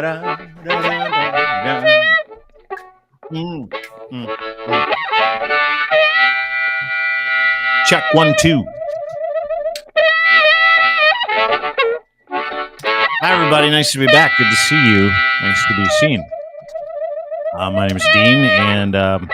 Check 1, 2. Hi, everybody. Nice to be back. Good to see you. Nice to be seen. My name is Dean, and I'd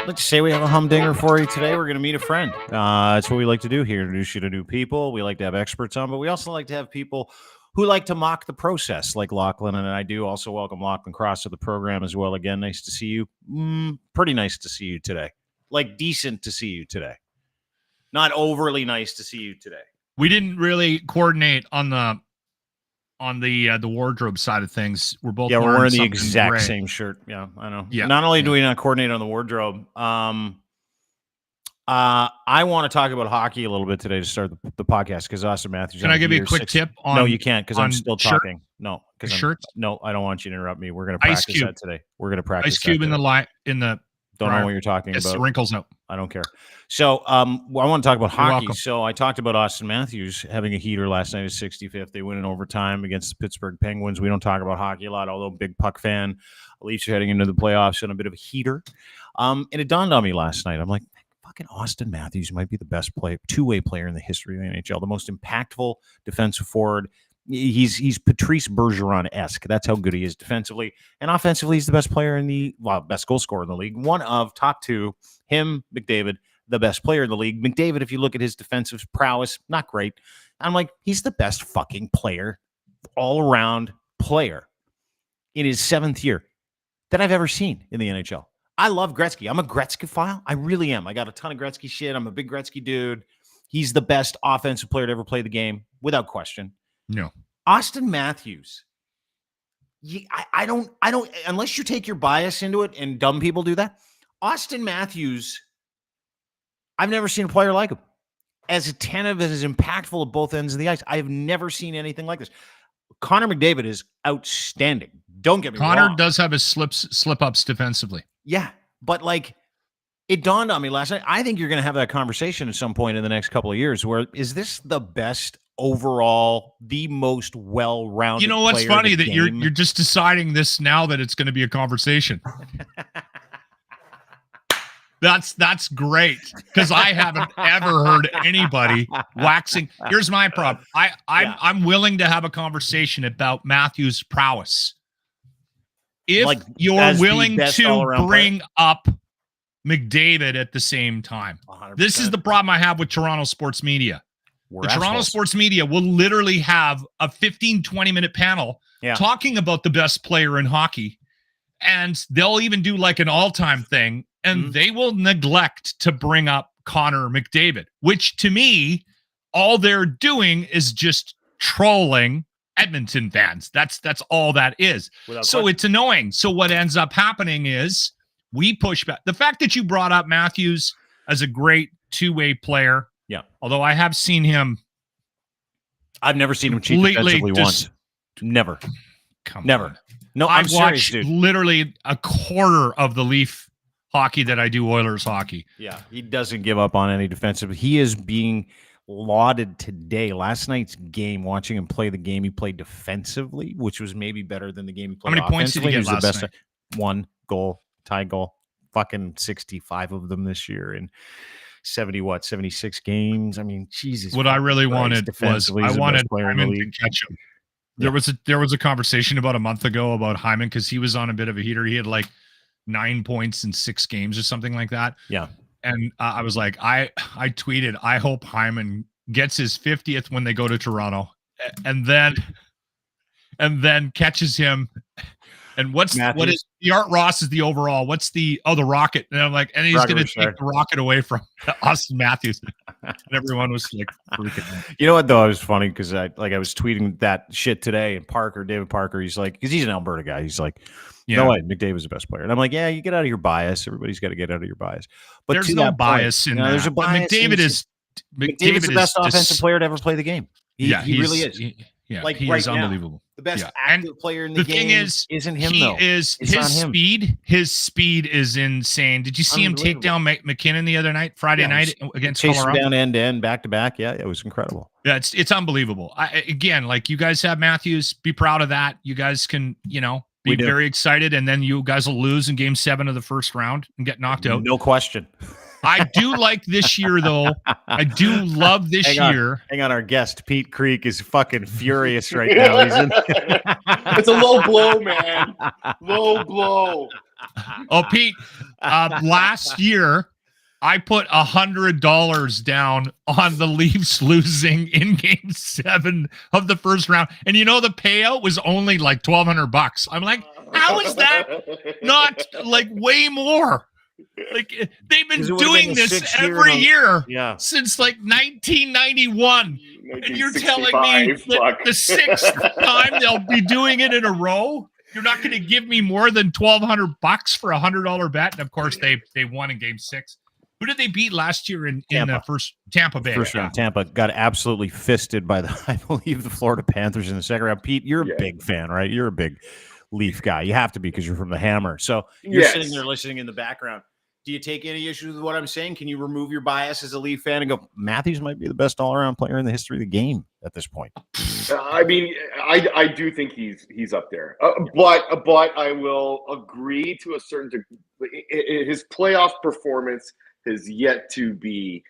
like to say we have a humdinger for you today. We're going to meet a friend. That's what we like to do here, introduce you to new people. We like to have experts on, but we also like to have people who like to mock the process, like Lachlan and I do. Also welcome Lachlan Cross to the program as well. Again, nice to see you. Pretty nice to see you today. Like, decent to see you today. Not overly nice to see you today. We didn't really coordinate on the wardrobe side of things. We're both we're wearing the something exact gray. same shirt. Yeah, I know. Yeah. Not only do we not coordinate on the wardrobe, I want to talk about hockey a little bit today to start the podcast because Auston Matthews. Can I give you a quick tip on? No, you can't because I'm still shirt? talking. No, because shirts. No, I don't want you to interrupt me. We're going to practice that today. We're going to practice Ice Cube that in the Don't know what you're talking about. Wrinkles, no. I don't care. So I want to talk about hockey. Welcome. So I talked about Auston Matthews having a heater last night, his 65th. They win in overtime against the Pittsburgh Penguins. We don't talk about hockey a lot, although big puck fan. Leafs are heading into the playoffs and a bit of a heater. And it dawned on me last night. I'm like, fucking Auston Matthews might be the best two-way player in the history of the NHL, the most impactful defensive forward. He's Patrice Bergeron-esque. That's how good he is defensively. And offensively, he's the best player best goal scorer in the league. One of top two, him, McDavid, the best player in the league. McDavid, if you look at his defensive prowess, not great. I'm like, he's the best fucking player, all-around player in his 7th year that I've ever seen in the NHL. I love Gretzky. I'm a Gretzky-phile. I really am. I got a ton of Gretzky shit. I'm a big Gretzky dude. He's the best offensive player to ever play the game, without question. No. Auston Matthews. I don't, unless you take your bias into it, and dumb people do that. Auston Matthews, I've never seen a player like him. As attentive, as impactful at both ends of the ice. I have never seen anything like this. Connor McDavid is outstanding. Don't get me wrong. Connor does have his slip-ups defensively. Yeah, but like, it dawned on me last night. I think you're going to have that conversation at some point in the next couple of years where is this the best overall, the most well-rounded You know what's player funny of the that game? you're just deciding this now that it's going to be a conversation. That's great because I haven't ever heard anybody waxing. Here's my problem. I'm willing to have a conversation about Matthews' prowess. If you're willing to bring up McDavid at the same time. 100%. This is the problem I have with Toronto sports media. The Toronto sports media will literally have a 15, 20-minute panel talking about the best player in hockey, and they'll even do like an all-time thing, and they will neglect to bring up Connor McDavid, which to me, all they're doing is just trolling Edmonton fans. That's all that is. It's annoying. So what ends up happening is we push back. The fact that you brought up Matthews as a great two-way player, although I have seen him. I've never seen him cheat defensively once. Never. Never. On. No, I'm serious, dude. Literally a quarter of the Leaf hockey that I do Oilers hockey. Yeah, he doesn't give up on any defensive. He is being lauded today. Last night's game, watching him play the game, he played defensively, which was maybe better than the game he played. How many points did he get last night? 1 goal, tie goal. Fucking 65 of them this year in 76 games. I mean, Jesus. What I really wanted was I wanted Hyman to catch him. There was a conversation about a month ago about Hyman because he was on a bit of a heater. He had like 9 points in 6 games or something like that. Yeah. And I was like, I tweeted, I hope Hyman gets his 50th when they go to Toronto, and then catches him. And what is the Art Ross is the overall? What's the Rocket? And I'm like, and he's going to take the Rocket away from Auston Matthews. And everyone was like freaking out. You know what though? It was funny because I was tweeting that shit today, and David Parker, he's like, because he's an Alberta guy, he's like, no way, McDavid's the best player. And I'm like, yeah, you get out of your bias. Everybody's got to get out of your bias. But there's no bias in that. There's a bias. McDavid's the best offensive player to ever play the game. He really is. Yeah, like he right is unbelievable. The best Yeah. active player in the game isn't him, though. His speed is insane. Did you see him take down McKinnon the other night, Friday night against Colorado? Down end to end, back to back. Yeah, it was incredible. Yeah, it's unbelievable. Again, like you guys have Matthews, be proud of that. You guys can, be very excited, and then you guys will lose in Game 7 of the first round and get knocked out. No question. I do like this year, though. I do love this year. Hang on, our guest, Pete Creek, is fucking furious right now. It's a low blow, man. Low blow. Oh, Pete, last year, I put $100 down on the Leafs losing in Game 7 of the first round. And the payout was only like $1,200. I'm like, how is that not like way more? Like they've been doing this every year since like 1991, and you're telling me that the sixth time they'll be doing it in a row? You're not going to give me more than $1,200 for a $100 bet? And of course, they won in Game 6. Who did they beat last year in the first Tampa Bay? First round, Tampa got absolutely fisted by I believe the Florida Panthers in the second round. Pete, you're a big fan, right? You're a big Leaf guy. You have to be because you're from the Hammer. So you're sitting there listening in the background. Do you take any issues with what I'm saying? Can you remove your bias as a Leaf fan and go, Matthews might be the best all-around player in the history of the game at this point? I mean, I do think he's up there. But I will agree to a certain degree. His playoff performance has yet to be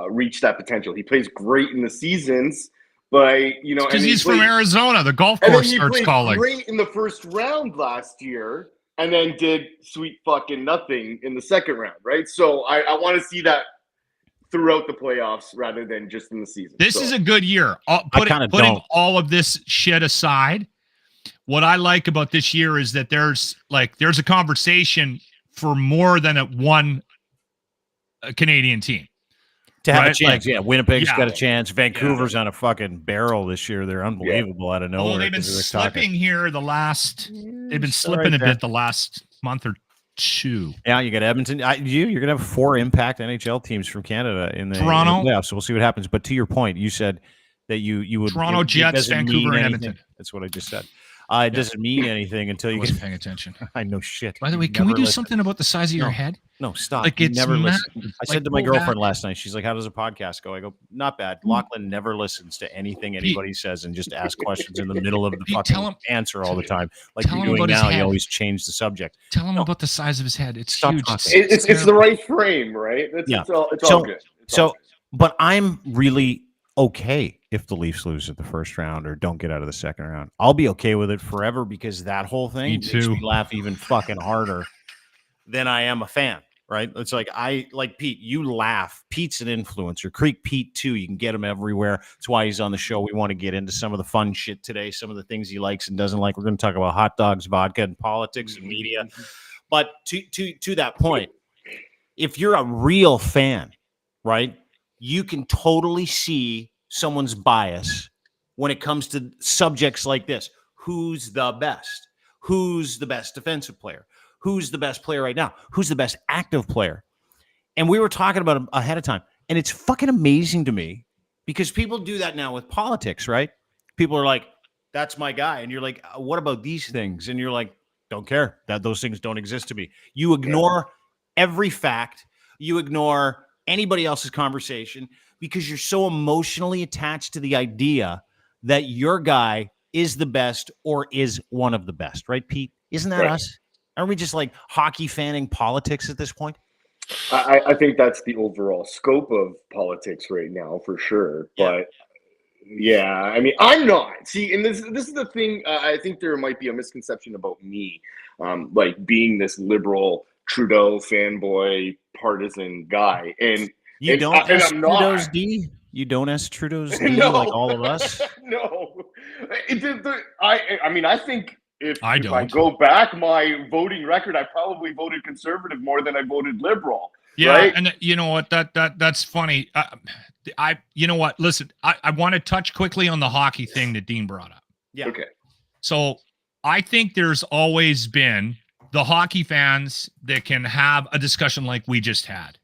reach that potential. He plays great in the seasons, but because he's from Arizona, the golf course starts calling. Great in the first round last year, and then did sweet fucking nothing in the second round, right? So I want to see that throughout the playoffs rather than just in the season. This is a good year. Putting all of this shit aside, what I like about this year is that there's a conversation for more than one Canadian team. To have a chance, Winnipeg's got a chance. Vancouver's on a fucking barrel this year. They're unbelievable out of nowhere. They've been slipping here they've been slipping a bit the last month or two. Yeah, you got Edmonton. You're gonna have 4 impact NHL teams from Canada in the playoffs. So we'll see what happens. But to your point, you said that you would Toronto Jets, Vancouver, and Edmonton. That's what I just said. It doesn't mean anything until you get paying attention. I know shit. By the way, can we do something about the size of your head? No, stop. Like it's never listen. I said to my girlfriend last night, she's like, how does a podcast go? I go, not bad. Lachlan never listens to anything anybody says and just asks questions in the middle of the fucking answer all the time. Like you're doing now, you always change the subject. Tell him about the size of his head. It's huge. It's the right frame, right? It's all good. But I'm really okay if the Leafs lose at the first round or don't get out of the second round. I'll be okay with it forever because that whole thing makes me laugh even fucking harder than I am a fan, right? It's like Pete, you laugh. Pete's an influencer. Creek Pete too. You can get him everywhere. That's why he's on the show. We want to get into some of the fun shit today, some of the things he likes and doesn't like. We're going to talk about hot dogs, vodka, and politics and media. But to that point, if you're a real fan, right, you can totally see someone's bias when it comes to subjects like this. Who's the best? Who's the best defensive player? Who's the best player right now? Who's the best active player? And we were talking about it ahead of time. And it's fucking amazing to me because people do that now with politics, right? People are like, that's my guy. And you're like, what about these things? And you're like, don't care. Those things don't exist to me. You ignore every fact. You ignore anybody else's conversation because you're so emotionally attached to the idea that your guy is the best or is one of the best, right, Pete? Isn't that us? Aren't we just like hockey fanning politics at this point? I think that's the overall scope of politics right now, for sure. But I mean, I'm not. See, and this is the thing. I think there might be a misconception about me, like being this liberal Trudeau fanboy partisan guy, and you don't ask Trudeau's D. You don't ask Trudeau's D like all of us. No, I mean, I think if I go back my voting record, I probably voted conservative more than I voted liberal. Yeah, right? And you know what? That's funny. You know what? Listen, I want to touch quickly on the hockey thing that Dean brought up. Yeah. Okay. So I think there's always been the hockey fans that can have a discussion like we just had,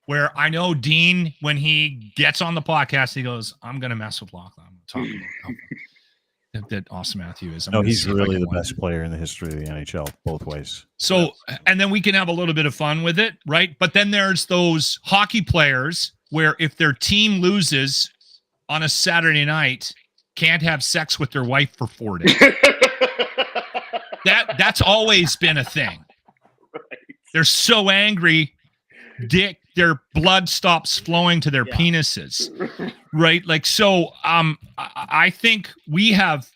where I know Dean, when he gets on the podcast, he goes, I'm going to mess with Lachlan. I'm talking about that Auston Matthews is. No, he's really the best player in the history of the NHL, both ways. So, and then we can have a little bit of fun with it, right? But then there's those hockey players where if their team loses on a Saturday night, can't have sex with their wife for 4 days. That's always been a thing. Right. They're so angry, their blood stops flowing to their penises, right? Like, so I think we have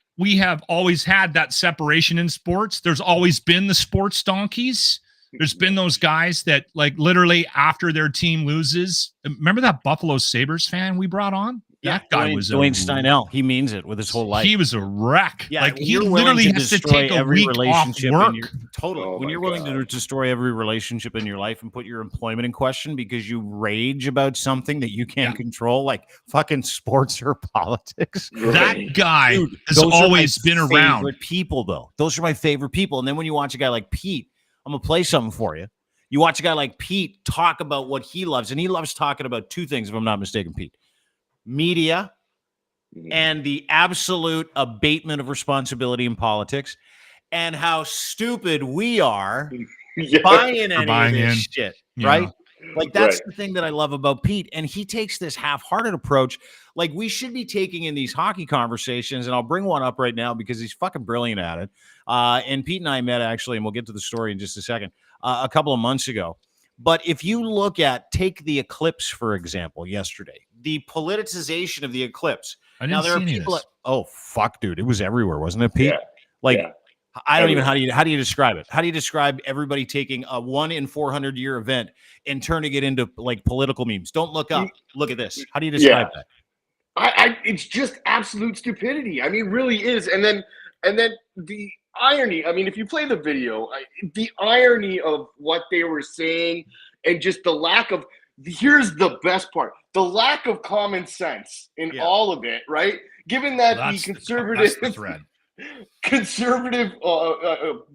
always had that separation in sports. There's always been the sports donkeys. There's been those guys that, like, literally after their team loses. Remember that Buffalo Sabres fan we brought on? That guy was Dwayne Steinel. He means it with his whole life. He was a wreck. Yeah, like, he literally has to take a week off work. When you're willing to destroy every relationship in your life and put your employment in question because you rage about something that you can't control, like fucking sports or politics. That guy has always been around. Favorite people, though. Those are my favorite people. And then when you watch a guy like Pete, I'm gonna play something for you. You watch a guy like Pete talk about what he loves, and he loves talking about two things, if I'm not mistaken, Pete. Media and the absolute abatement of responsibility in politics, and how stupid we are buying any of this shit, right? Like, that's the thing that I love about Pete. And he takes this half-hearted approach. Like, we should be taking in these hockey conversations, and I'll bring one up right now because he's fucking brilliant at it. And Pete and I met, actually, and we'll get to the story in just a second, a couple of months ago. But if you look at, take the eclipse, for example, yesterday, the politicization of the eclipse. Now, there are people oh, fuck, dude. It was everywhere, wasn't it, Pete? I don't even, how do you describe it? How do you describe everybody taking a 1 in 400 year event and turning it into, like, political memes? Don't look up. Look at this. How do you describe that? It's just absolute stupidity. I mean, it really is. And then the irony, I mean, if you play the video, the irony of what they were saying, and just the lack of, here's the best part, the lack of common sense in all of it, right? Given that the conservative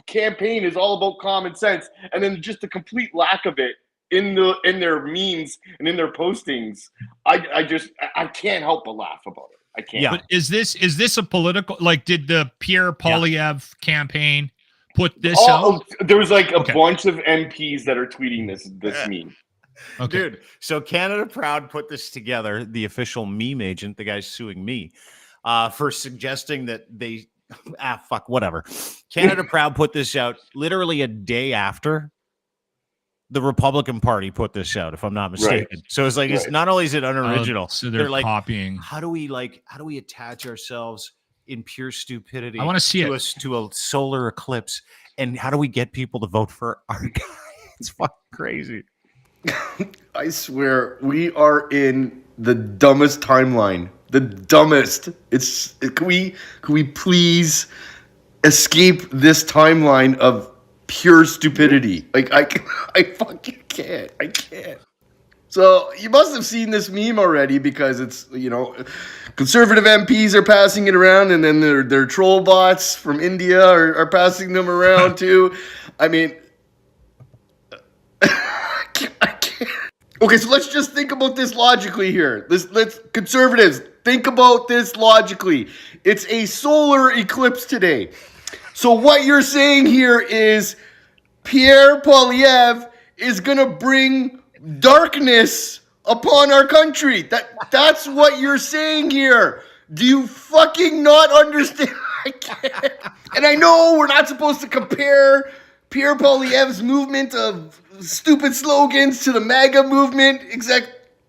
campaign is all about common sense, and then just the complete lack of it in their memes and in their postings, I can't help but laugh about it. I can't. Yeah. But is this a political, like, did the Pierre Poilievre campaign put this out? There was like a bunch of MPs that are tweeting this meme. Okay. Dude, so Canada Proud put this together, the official meme agent, the guy's suing me for suggesting that they whatever. Canada Proud put this out literally a day after the Republican Party put this out, if I'm not mistaken. Right. So it's like, it's not only is it unoriginal, so they're like copying. How do we attach ourselves in pure stupidity? I want to see to a solar eclipse, and how do we get people to vote for our guy? It's fucking crazy. I swear, we are in the dumbest timeline. The dumbest. Can we please escape this timeline of pure stupidity? Like, I fucking can't. I can't. So you must have seen this meme already, because it's, conservative MPs are passing it around, and then their troll bots from India are passing them around too. I mean, I can't. Okay, so let's just think about this logically here. Let's conservatives, think about this logically. It's a solar eclipse today. So what you're saying here is Pierre Poilievre is going to bring darkness upon our country. That's what you're saying here. Do you fucking not understand? I can't. And I know we're not supposed to compare Pierre Poilievre's movement of stupid slogans to the MAGA movement.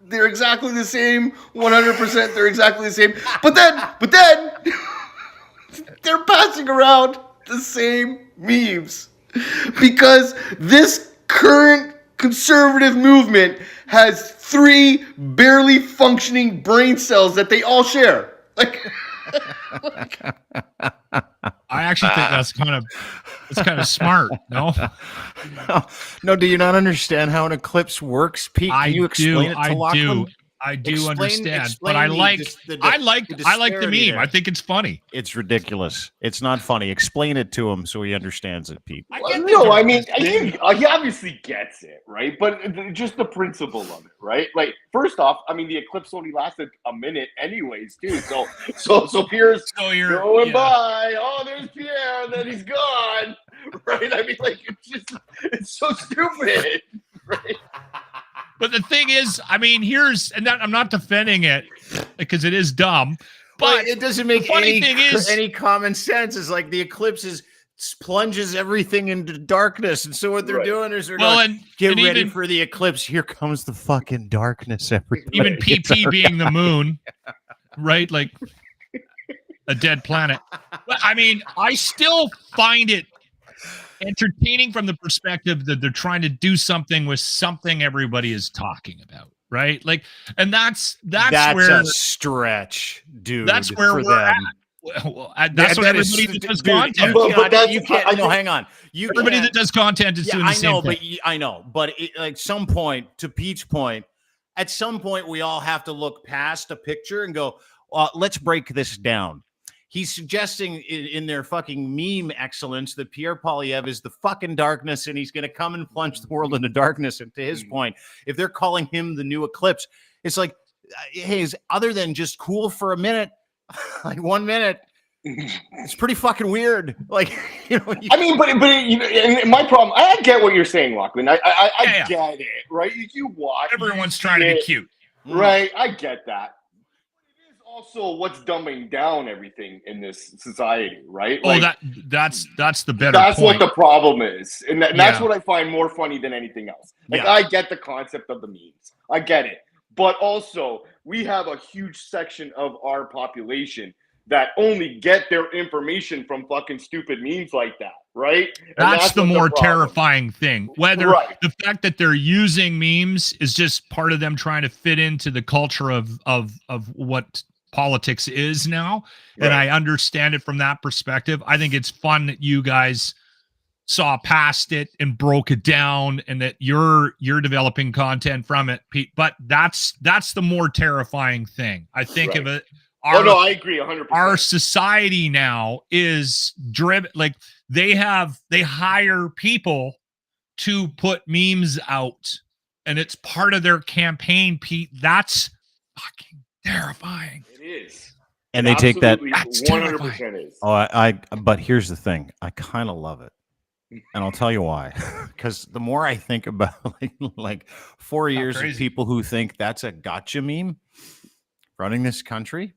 They're exactly the same. 100%, they're exactly the same. But then they're passing around the same memes, because this current conservative movement has 3 barely functioning brain cells that they all share. Like, I actually think that's kind of smart. No, do you not understand how an eclipse works, Pete? Can you explain it to Lachlan? I do understand, explain but I the like the meme. there. I think it's funny. It's ridiculous. It's not funny. Explain it to him so he understands it, Pete. No, I mean, he obviously gets it, right? But just the principle of it, right? Like, first off, I mean, the eclipse only lasted a minute, anyways, too. So Pierre's going by. Oh, there's Pierre, and then he's gone, right? I mean, like, it's so stupid, right? But the thing is, I mean, I'm not defending it because it is dumb, but it doesn't make any common sense. It's like the eclipse plunges everything into darkness, and so what they're doing is they're get ready for the eclipse. Here comes the fucking darkness. Everybody. Even PP being the moon, right? Like a dead planet. But I mean, I still find it entertaining from the perspective that they're trying to do something with something everybody is talking about, right? Like, and that's where a stretch, dude. That's where we're at. Well, that's what everybody that does content. Hang on. Everybody that does content is doing the same thing. I know, but like some point, to Pete's point, at some point we all have to look past a picture and go, let's break this down. He's suggesting in their fucking meme excellence that Pierre Poilievre is the fucking darkness and he's going to come and plunge the world into darkness. And to his point, if they're calling him the new eclipse, it's like, hey, is other than just cool for a minute, like 1 minute, it's pretty fucking weird. Like, I mean, but and my problem, I get what you're saying, Lachlan. I get it, right? You watch. Everyone's trying to be cute. Right, I get that. Also, what's dumbing down everything in this society, right? Like, that's the better. That's point. what the problem is, and that's what I find more funny than anything else. Like, I get the concept of the memes, I get it, but also we have a huge section of our population that only get their information from fucking stupid memes like that, right? And that's the more terrifying thing. Whether the fact that they're using memes is just part of them trying to fit into the culture of what politics is now, and I understand it from that perspective. I think it's fun that you guys saw past it and broke it down, and that you're developing content from it, Pete. But that's the more terrifying thing. I think of it. I agree 100%. Our society now is driven, like they hire people to put memes out, and it's part of their campaign, Pete. That's fucking terrifying. It is. And they take that 100% is. But here's the thing. I kind of love it. And I'll tell you why. Because the more I think about like 4 years of people who think that's a gotcha meme running this country,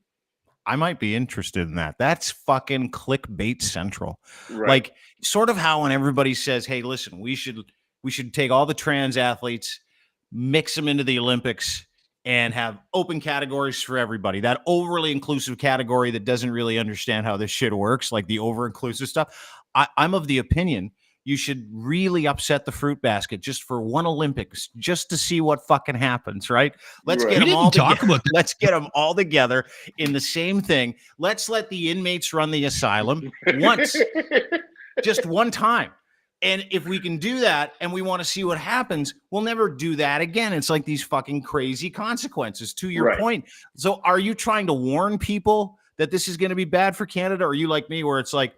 I might be interested in that. That's fucking clickbait central. Right. Like sort of how when everybody says, hey, listen, we should take all the trans athletes, mix them into the Olympics, and have open categories for everybody. That overly inclusive category that doesn't really understand how this shit works, like the over-inclusive stuff. I'm of the opinion you should really upset the fruit basket just for one Olympics, just to see what fucking happens, right? Let's get them all together. Let's get them all together in the same thing. Let's let the inmates run the asylum once, just one time. And if we can do that and we want to see what happens, we'll never do that again. It's like these fucking crazy consequences, to your point. So are you trying to warn people that this is going to be bad for Canada? Or are you like me where it's like,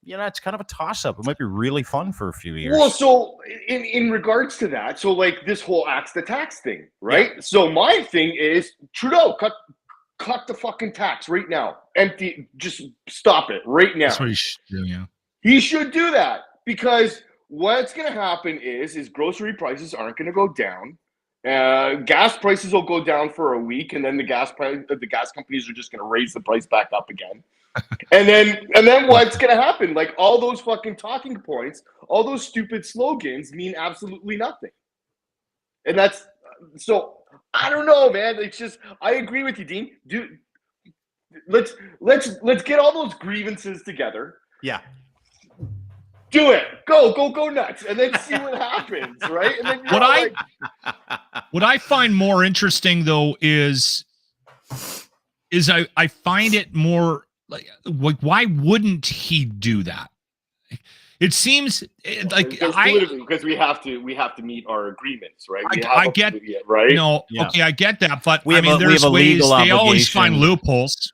it's kind of a toss-up. It might be really fun for a few years. Well, so in regards to that, so like this whole axe the tax thing, right? Yeah. So my thing is Trudeau, cut the fucking tax right now. Just stop it right now. That's what he should do, yeah. He should do that because what's going to happen is grocery prices aren't going to go down. Gas prices will go down for a week, and then the gas companies are just going to raise the price back up again. and then what's going to happen? Like all those fucking talking points, all those stupid slogans mean absolutely nothing. And that's so I don't know, man. It's just I agree with you, Dean. Dude, let's get all those grievances together. Yeah. Do it. Go nuts. And then see what happens, right? And then what I find more interesting though is I find it more like why wouldn't he do that? It seems like because we have to meet our agreements, right? I get right. No, Yeah. okay, I get that, but we have there's a ways. legal They always obligation. find loopholes.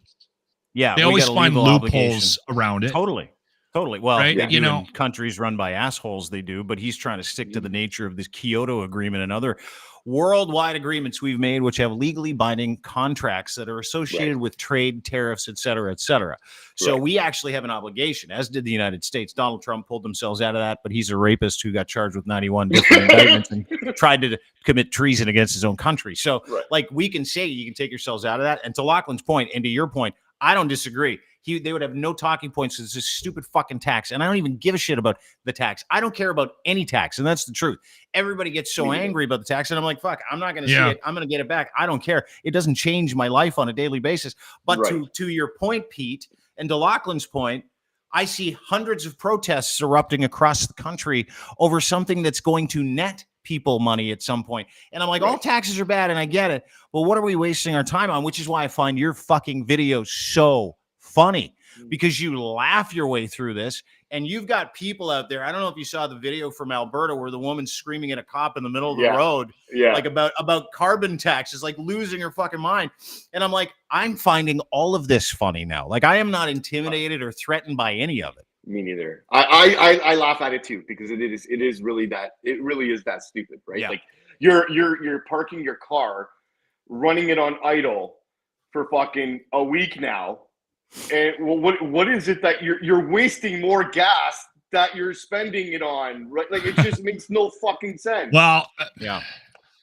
Yeah, they always find loopholes around it. Totally. Well, right? they do in countries run by assholes, they do, but he's trying to stick to the nature of this Kyoto Agreement and other worldwide agreements we've made, which have legally binding contracts that are associated with trade, tariffs, et cetera, et cetera. So we actually have an obligation, as did the United States. Donald Trump pulled themselves out of that, but he's a rapist who got charged with 91 different indictments and tried to commit treason against his own country. So, like, we can say you can take yourselves out of that. And to Lachlan's point, and to your point, I don't disagree. They would have no talking points. It's this stupid fucking tax. And I don't even give a shit about the tax. I don't care about any tax. And that's the truth. Everybody gets so angry about the tax. And I'm like, fuck, I'm not going to see it. I'm going to get it back. I don't care. It doesn't change my life on a daily basis. But to your point, Pete, and to Lachlan's point, I see hundreds of protests erupting across the country over something that's going to net people money at some point. And I'm like, all taxes are bad. And I get it. But what are we wasting our time on? Which is why I find your fucking videos so funny, because you laugh your way through this, and you've got people out there. I don't know if you saw the video from Alberta where the woman's screaming at a cop in the middle of the road, like about carbon taxes, like losing her fucking mind. And I'm like, I'm finding all of this funny now. Like, I am not intimidated or threatened by any of it. Me neither. I laugh at it too, because it is really that stupid, right? Yeah. Like you're parking your car, running it on idle for fucking a week now. And what is it that you're wasting more gas that you're spending it on, right? Like, it just makes no fucking sense. Well,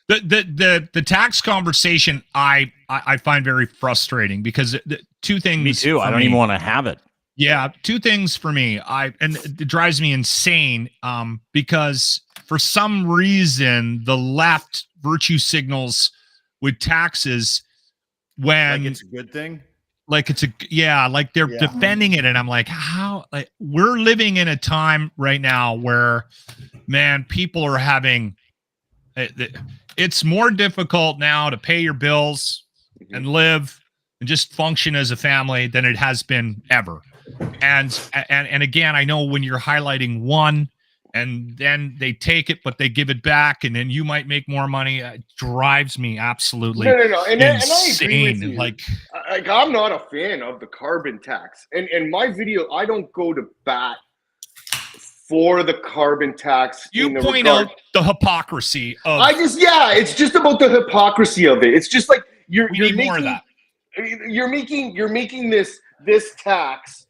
the tax conversation I find very frustrating, because two things. Me too. I don't even want to have it. Yeah, two things for me. And it drives me insane because for some reason the left virtue signals with taxes when like it's a good thing. Like like they're defending it, and I'm like, how? Like, we're living in a time right now where, man, people are having. It's more difficult now to pay your bills and live and just function as a family than it has been ever. And again, I know when you're highlighting one, and then they take it, but they give it back, and then you might make more money. It drives me absolutely no. And I agree insane. with you. Like, I'm not a fan of the carbon tax. And my video, I don't go to bat for the carbon tax. You point out the hypocrisy of. It's just about the hypocrisy of it. It's just like you're making more of that. You're making this tax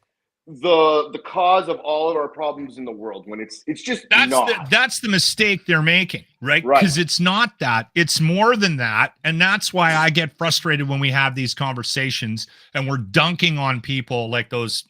the cause of all of our problems in the world, when it's just not. That's the mistake they're making, right? Because it's not that. It's more than that. And that's why I get frustrated when we have these conversations and we're dunking on people like those,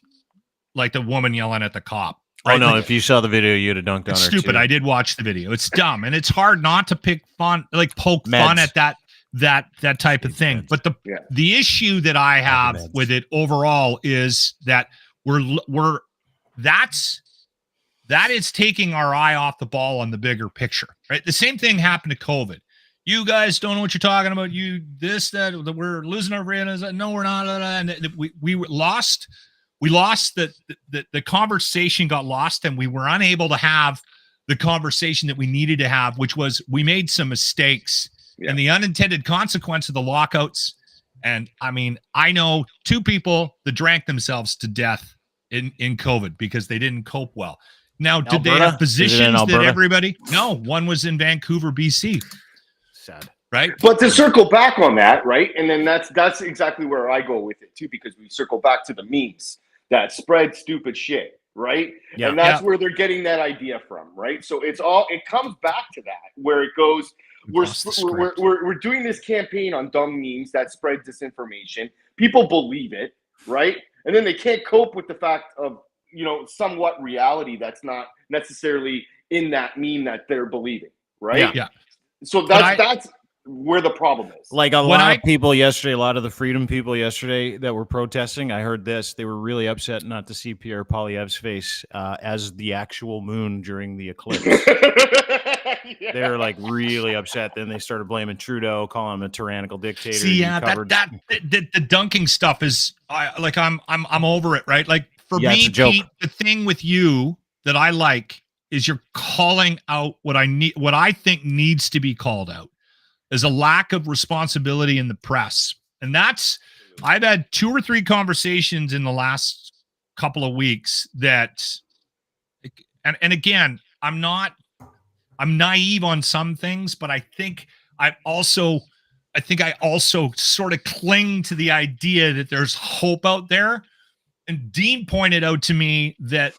like the woman yelling at the cop. Right? Oh no, like, if you saw the video, you'd have dunked on her. Stupid. Too. I did watch the video. It's dumb, and it's hard not to poke fun at that type of thing. But the issue that I have with it overall is that that is taking our eye off the ball on the bigger picture, right? The same thing happened to COVID. You guys don't know what you're talking about. That we're losing our brain. No, we're not. And we lost. We lost the conversation got lost, and we were unable to have the conversation that we needed to have, which was we made some mistakes and the unintended consequence of the lockouts. And I mean, I know two people that drank themselves to death in COVID because they didn't cope well. Now, did they have positions that everybody? No, one was in Vancouver, BC. Sad. Right. But to circle back on that, right? And then that's exactly where I go with it too, because we circle back to the memes that spread stupid shit, right? Yeah, and that's where they're getting that idea from, right? So it comes back to that, where it goes, we're doing this campaign on dumb memes that spread disinformation. People believe it, right? And then they can't cope with the fact of, somewhat reality that's not necessarily in that meme that they're believing, right? Yeah. So that's where the problem is. Like a lot of people yesterday, a lot of the freedom people yesterday that were protesting, I heard this. They were really upset not to see Pierre Poilievre's face as the actual moon during the eclipse. They were like really upset. Then they started blaming Trudeau, calling him a tyrannical dictator. See, the dunking stuff is I'm over it, right? Like for me, Pete, the thing with you that I like is you're calling out what I think needs to be called out. There's a lack of responsibility in the press. And I've had 2 or 3 conversations in the last couple of weeks that, and again, I'm naive on some things, but I think I also sort of cling to the idea that there's hope out there. And Dean pointed out to me that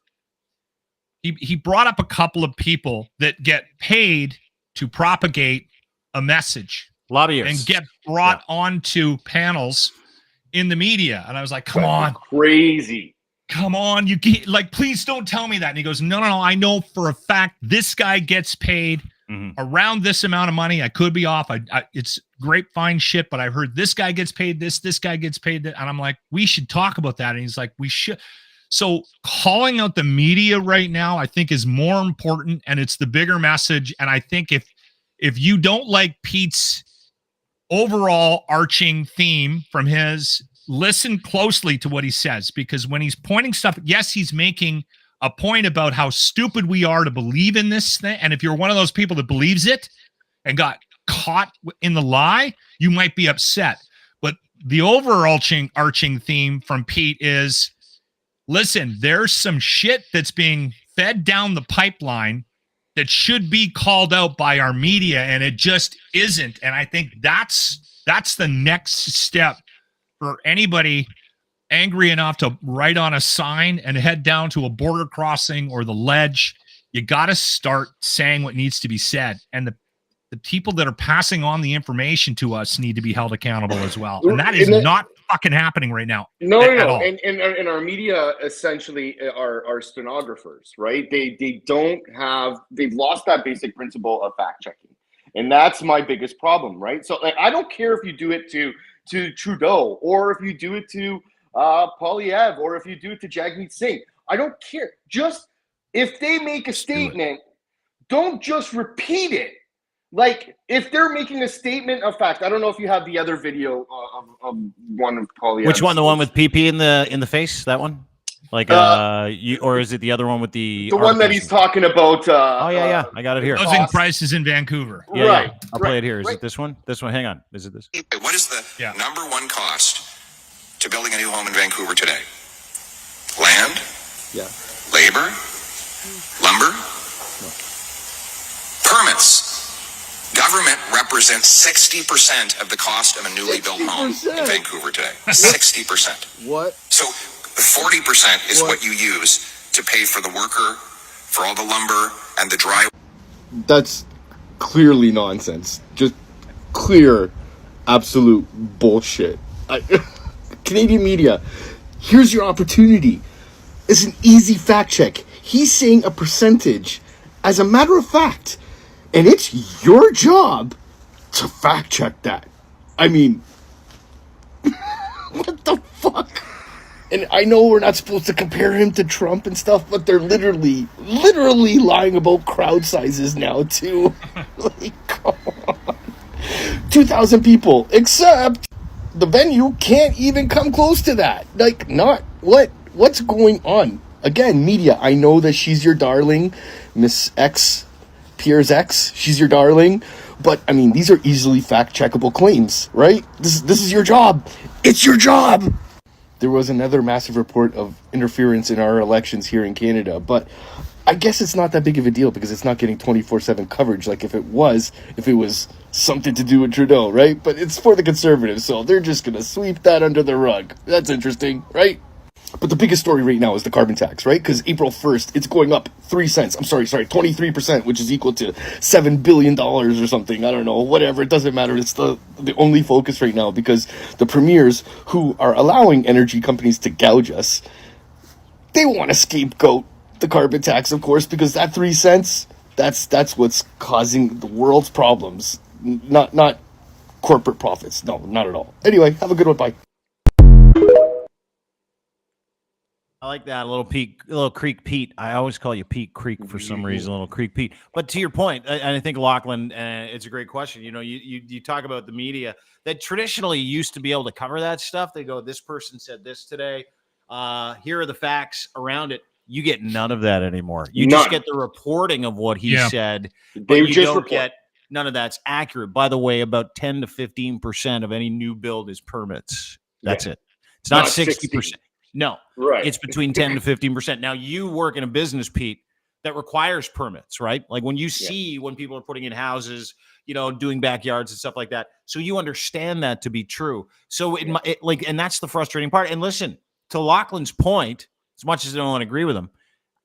he brought up a couple of people that get paid to propagate a message, lobbyists, and get brought onto panels in the media. And I was like, come on, crazy. Come on, please don't tell me that. And he goes, no, I know for a fact this guy gets paid around this amount of money. I could be off. It's grapevine shit, but I've heard this guy gets paid this guy gets paid that. And I'm like, we should talk about that. And he's like, we should. So calling out the media right now, I think, is more important, and it's the bigger message. And I think if you don't like Pete's overall arching theme from his, listen closely to what he says, because when he's pointing stuff, yes, he's making a point about how stupid we are to believe in this thing. And if you're one of those people that believes it and got caught in the lie, you might be upset. But the overarching theme from Pete is, listen, there's some shit that's being fed down the pipeline that should be called out by our media, and it just isn't. And I think that's the next step for anybody angry enough to write on a sign and head down to a border crossing or the ledge. You got to start saying what needs to be said. And the people that are passing on the information to us need to be held accountable as well. And that is not fucking happening right now. No. And our media essentially are stenographers, right? They've lost that basic principle of fact checking. And that's my biggest problem, right? So I don't care if you do it to Trudeau, or if you do it to Polyev, or if you do it to Jagmeet Singh. I don't care. Just if they make a statement, don't just repeat it. Like, if they're making a statement of fact, I don't know if you have the other video of one of Polyev. Which one? The one with PP in the face? That one? Like, or is it the other one with the one that he's talking about? I got it here. Housing prices in Vancouver. Yeah, right. Yeah. I'll play it here. Is it this one? This one. Hang on. Is it this? What is the number one cost to building a new home in Vancouver today? Land? Yeah. Labor? Lumber? No. Permits. Government represents 60% of the cost of a newly built home in Vancouver today. 60%. What? So 40% is what you use to pay for the worker, for all the lumber and the dry. That's clearly nonsense. Just clear, absolute bullshit. Canadian media, here's your opportunity. It's an easy fact check. He's saying a percentage as a matter of fact. And it's your job to fact check that. I mean, what the fuck? And I know we're not supposed to compare him to Trump and stuff, but they're literally lying about crowd sizes now, too. Like, come on. 2,000 people, except the venue can't even come close to that. Like, what's going on? Again, media, I know that she's your darling, Miss X, Pierre's ex, she's your darling, but I mean, these are easily fact-checkable claims, right? This is your job. It's your job. There was another massive report of interference in our elections here in Canada, but I guess it's not that big of a deal because it's not getting 24/7 coverage like if it was something to do with Trudeau, right? But it's for the Conservatives, so they're just going to sweep that under the rug. That's interesting, right? But the biggest story right now is the carbon tax, right? Because April 1st, it's going up 3 cents. I'm sorry, 23%, which is equal to $7 billion or something. I don't know, whatever. It doesn't matter. It's the only focus right now because the premiers who are allowing energy companies to gouge us, they want to scapegoat the carbon tax, of course, because that 3 cents, that's what's causing the world's problems, not corporate profits. No, not at all. Anyway, have a good one. Bye. I like that little Creek Pete. I always call you Pete Creek for some reason, little Creek Pete. But to your point, and I think Lachlan, it's a great question. You know, you talk about the media that traditionally used to be able to cover that stuff. They go, this person said this today. Here are the facts around it. You get none of that anymore. You just get the reporting of what he said, but you don't get none of that's accurate. By the way, about 10 to 15% of any new build is permits. That's it. It's not 60%. No, it's between 10 to 15%. Now, you work in a business, Pete, that requires permits, right? Like when you see when people are putting in houses, doing backyards and stuff like that. So you understand that to be true. So and that's the frustrating part. And listen, to Lachlan's point, as much as I don't want to agree with him,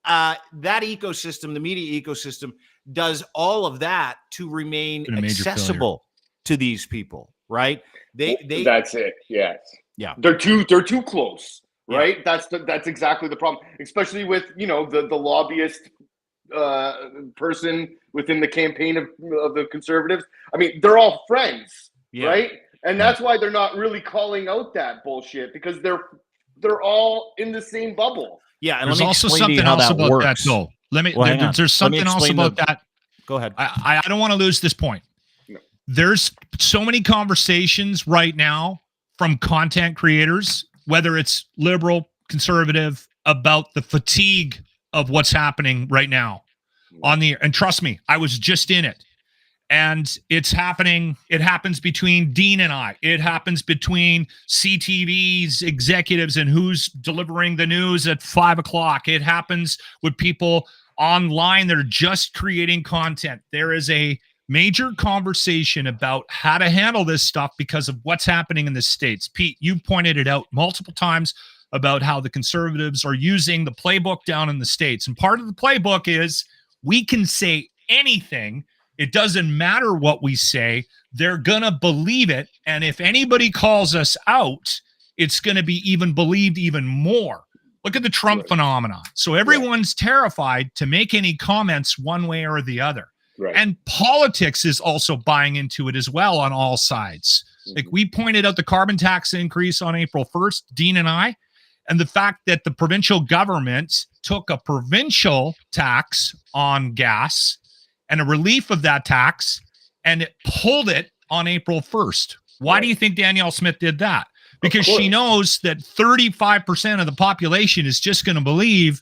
that ecosystem, the media ecosystem, does all of that to remain accessible to these people, right? They that's it. Yes. Yeah. They're too close, right? Yeah. That's exactly the problem, especially with, the lobbyist person within the campaign of the Conservatives. I mean, they're all friends, right? And that's why they're not really calling out that bullshit, because they're all in the same bubble. Yeah, and there's also something else about that, though. There's something else about that. Go ahead. I don't want to lose this point. No. There's so many conversations right now from content creators, whether it's liberal, conservative, about the fatigue of what's happening right now on the air. And trust me, I was just in it. And it's happening. It happens between Dean and I. It happens between CTV's executives and who's delivering the news at 5:00. It happens with people online that are just creating content. There is a major conversation about how to handle this stuff because of what's happening in the States. Pete, you pointed it out multiple times about how the Conservatives are using the playbook down in the States. And part of the playbook is we can say anything. It doesn't matter what we say. They're going to believe it. And if anybody calls us out, it's going to be even believed even more. Look at the Trump phenomenon. So everyone's terrified to make any comments one way or the other. Right. And politics is also buying into it as well on all sides. Like we pointed out the carbon tax increase on April 1st, Dean and I, and the fact that the provincial government took a provincial tax on gas and a relief of that tax, and it pulled it on April 1st. Why do you think Danielle Smith did that? Because she knows that 35% of the population is just going to believe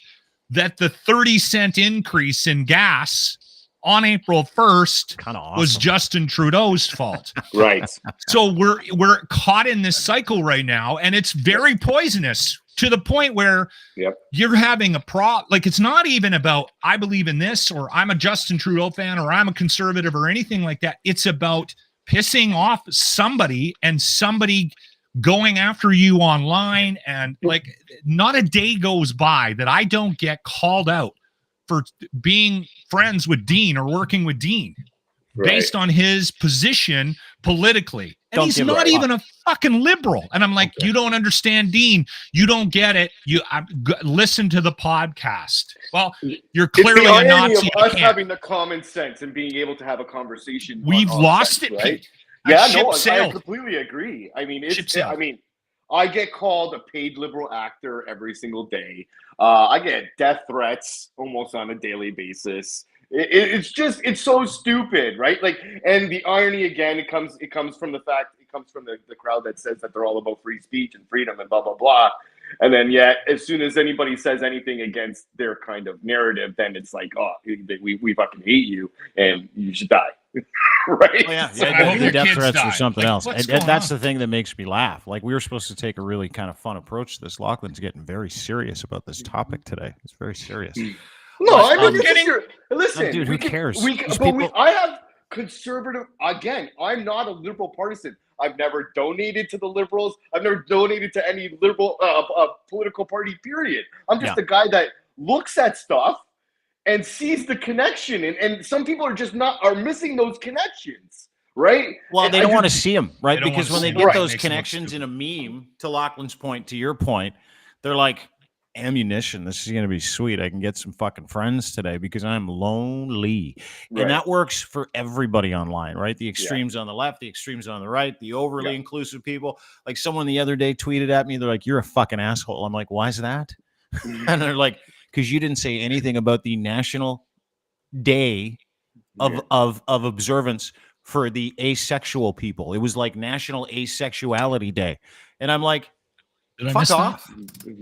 that the 30-cent increase in gas on April 1st was Justin Trudeau's fault. Right. So we're caught in this cycle right now, and it's very poisonous to the point where you're having a like it's not even about I believe in this or I'm a Justin Trudeau fan or I'm a conservative or anything like that. It's about pissing off somebody and somebody going after you online, and like not a day goes by that I don't get called out for being friends with Dean or working with Dean based on his position politically. And he's not even a fucking liberal. And I'm like, you don't understand Dean. You don't get it. Listen to the podcast. Well, you're clearly a Nazi. Of us having the common sense and being able to have a conversation. We've lost it, right? I completely agree. I mean, I get called a paid liberal actor every single day. I get death threats almost on a daily basis. It's so stupid, right? Like, and the irony again, it comes from the crowd that says that they're all about free speech and freedom and blah blah blah, and then yet as soon as anybody says anything against their kind of narrative, then it's like, oh, we fucking hate you and you should die. Right? Oh, yeah, the death threats or something else. That's the thing that makes me laugh. Like, we were supposed to take a really kind of fun approach to this. Lachlan's getting very serious about this topic today. It's very serious. No, I mean, listen, dude, who cares? I have conservative. Again, I'm not a liberal partisan. I've never donated to the liberals. I've never donated to any liberal political party. Period. I'm just a guy that looks at stuff and sees the connection, and some people are missing those connections, right? Well, and they don't want to see them, right? Because when they get those connections in a meme, to Lachlan's point, to your point, they're like, ammunition. This is going to be sweet. I can get some fucking friends today because I'm lonely. Right. And that works for everybody online, right? The extremes on the left, the extremes on the right, the overly inclusive people. Like someone the other day tweeted at me, they're like, you're a fucking asshole. I'm like, why is that? And they're like, because you didn't say anything about the National Day of observance for the asexual people. It was like National Asexuality Day. And I'm like, Fuck off.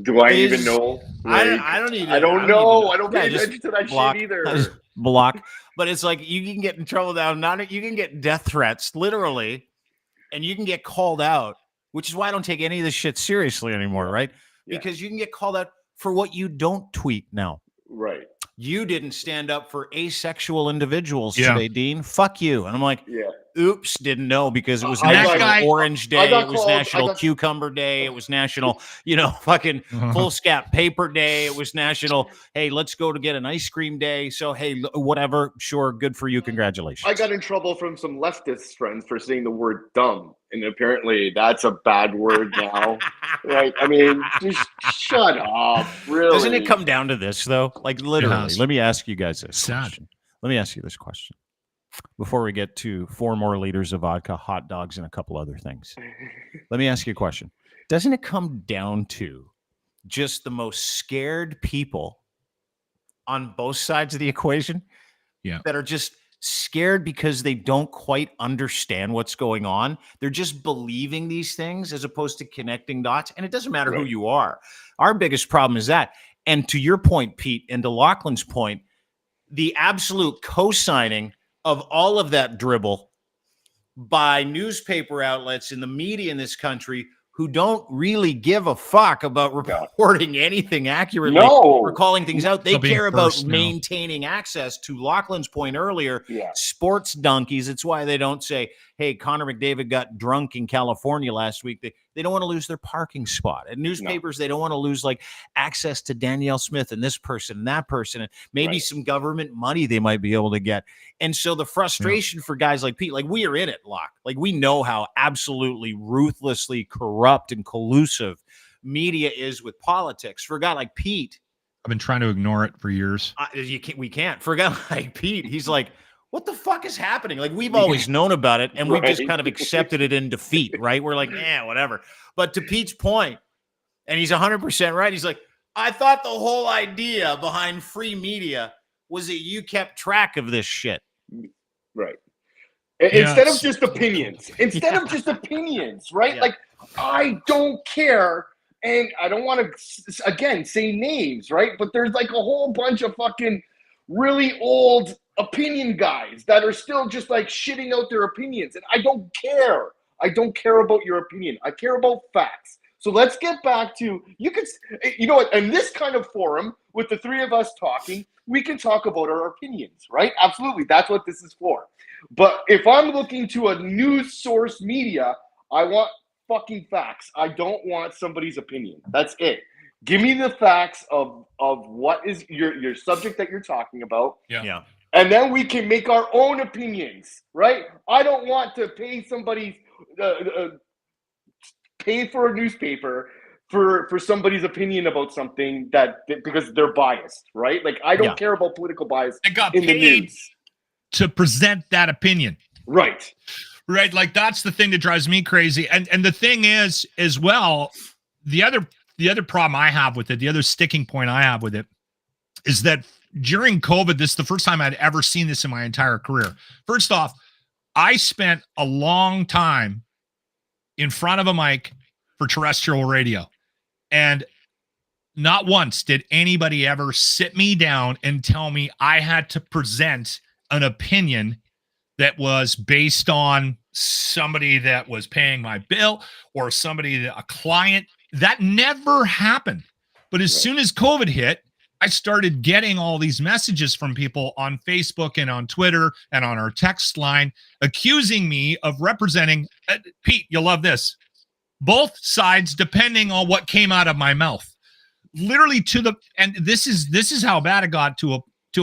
Do I even know? Like, I don't even. I don't know. I don't pay just attention to that block, shit either. Block. But it's like you can get in trouble now. You can get death threats, literally, and you can get called out, which is why I don't take any of this shit seriously anymore, right? Yeah. Because you can get called out for what you don't tweet now. Right. You didn't stand up for asexual individuals today, Dean. Fuck you. And I'm like, oops, didn't know, because it was National Orange Day. It was National Cucumber Day. It was National, fucking foolscap paper day. It was National, hey, let's go to get an ice cream day. So, hey, whatever. Sure. Good for you. Congratulations. I got in trouble from some leftist friends for saying the word dumb. And apparently that's a bad word now. Right? I mean, just shut up. Really? Doesn't it come down to this, though? Like, literally, let me ask you guys this question. Let me ask you this question before we get to 4 more liters of vodka, hot dogs, and a couple other things. Let me ask you a question. Doesn't it come down to just the most scared people on both sides of the equation? Yeah. That are just scared because they don't quite understand what's going on. They're just believing these things as opposed to connecting dots. And it doesn't matter who you are. Our biggest problem is that. And to your point, Pete, and to Lachlan's point, the absolute co-signing of all of that dribble by newspaper outlets in the media in this country who don't really give a fuck about reporting anything accurately or calling things out. They care about maintaining access. To Lachlan's point earlier, sports donkeys. It's why they don't say, hey, Connor McDavid got drunk in California last week. They don't want to lose their parking spot. And newspapers, they don't want to lose like access to Danielle Smith and this person and that person and maybe some government money they might be able to get. And so the frustration for guys like Pete, like we are in it, Lach. Like we know how absolutely ruthlessly corrupt and collusive media is with politics. For a guy like Pete, I've been trying to ignore it for years. We can't. For a guy like Pete, he's like, what the fuck is happening? Like, we've always known about it, and we've just kind of accepted it in defeat, right? We're like, whatever. But to Pete's point, and he's 100% right, he's like, I thought the whole idea behind free media was that you kept track of this shit. Right. Instead of just opinions. Right? Yeah. Like, I don't care, and I don't want to, again, say names, right? But there's like a whole bunch of fucking really old opinion guys that are still just like shitting out their opinions. And I don't care. I don't care about your opinion. I care about facts. So let's get back to, in this kind of forum with the 3 of us talking, we can talk about our opinions, right? Absolutely. That's what this is for. But if I'm looking to a news source media, I want fucking facts. I don't want somebody's opinion. That's it. Give me the facts of what is your subject that you're talking about. Yeah. And then we can make our own opinions, right? I don't want to pay somebody, pay for a newspaper for somebody's opinion about something because they're biased, right? Like, I don't care about political bias in the news. To present that opinion. Right. Right. Like, that's the thing that drives me crazy. And the thing is, as well, the other problem I have with it, the other sticking point I have with it is that during COVID, this is the first time I'd ever seen this in my entire career. First off, I spent a long time in front of a mic for terrestrial radio. And not once did anybody ever sit me down and tell me I had to present an opinion that was based on somebody that was paying my bill or a client. That never happened. But as soon as COVID hit, I started getting all these messages from people on Facebook and on Twitter and on our text line accusing me of representing, Pete, you'll love this, both sides depending on what came out of my mouth. Literally and this is how bad it got to a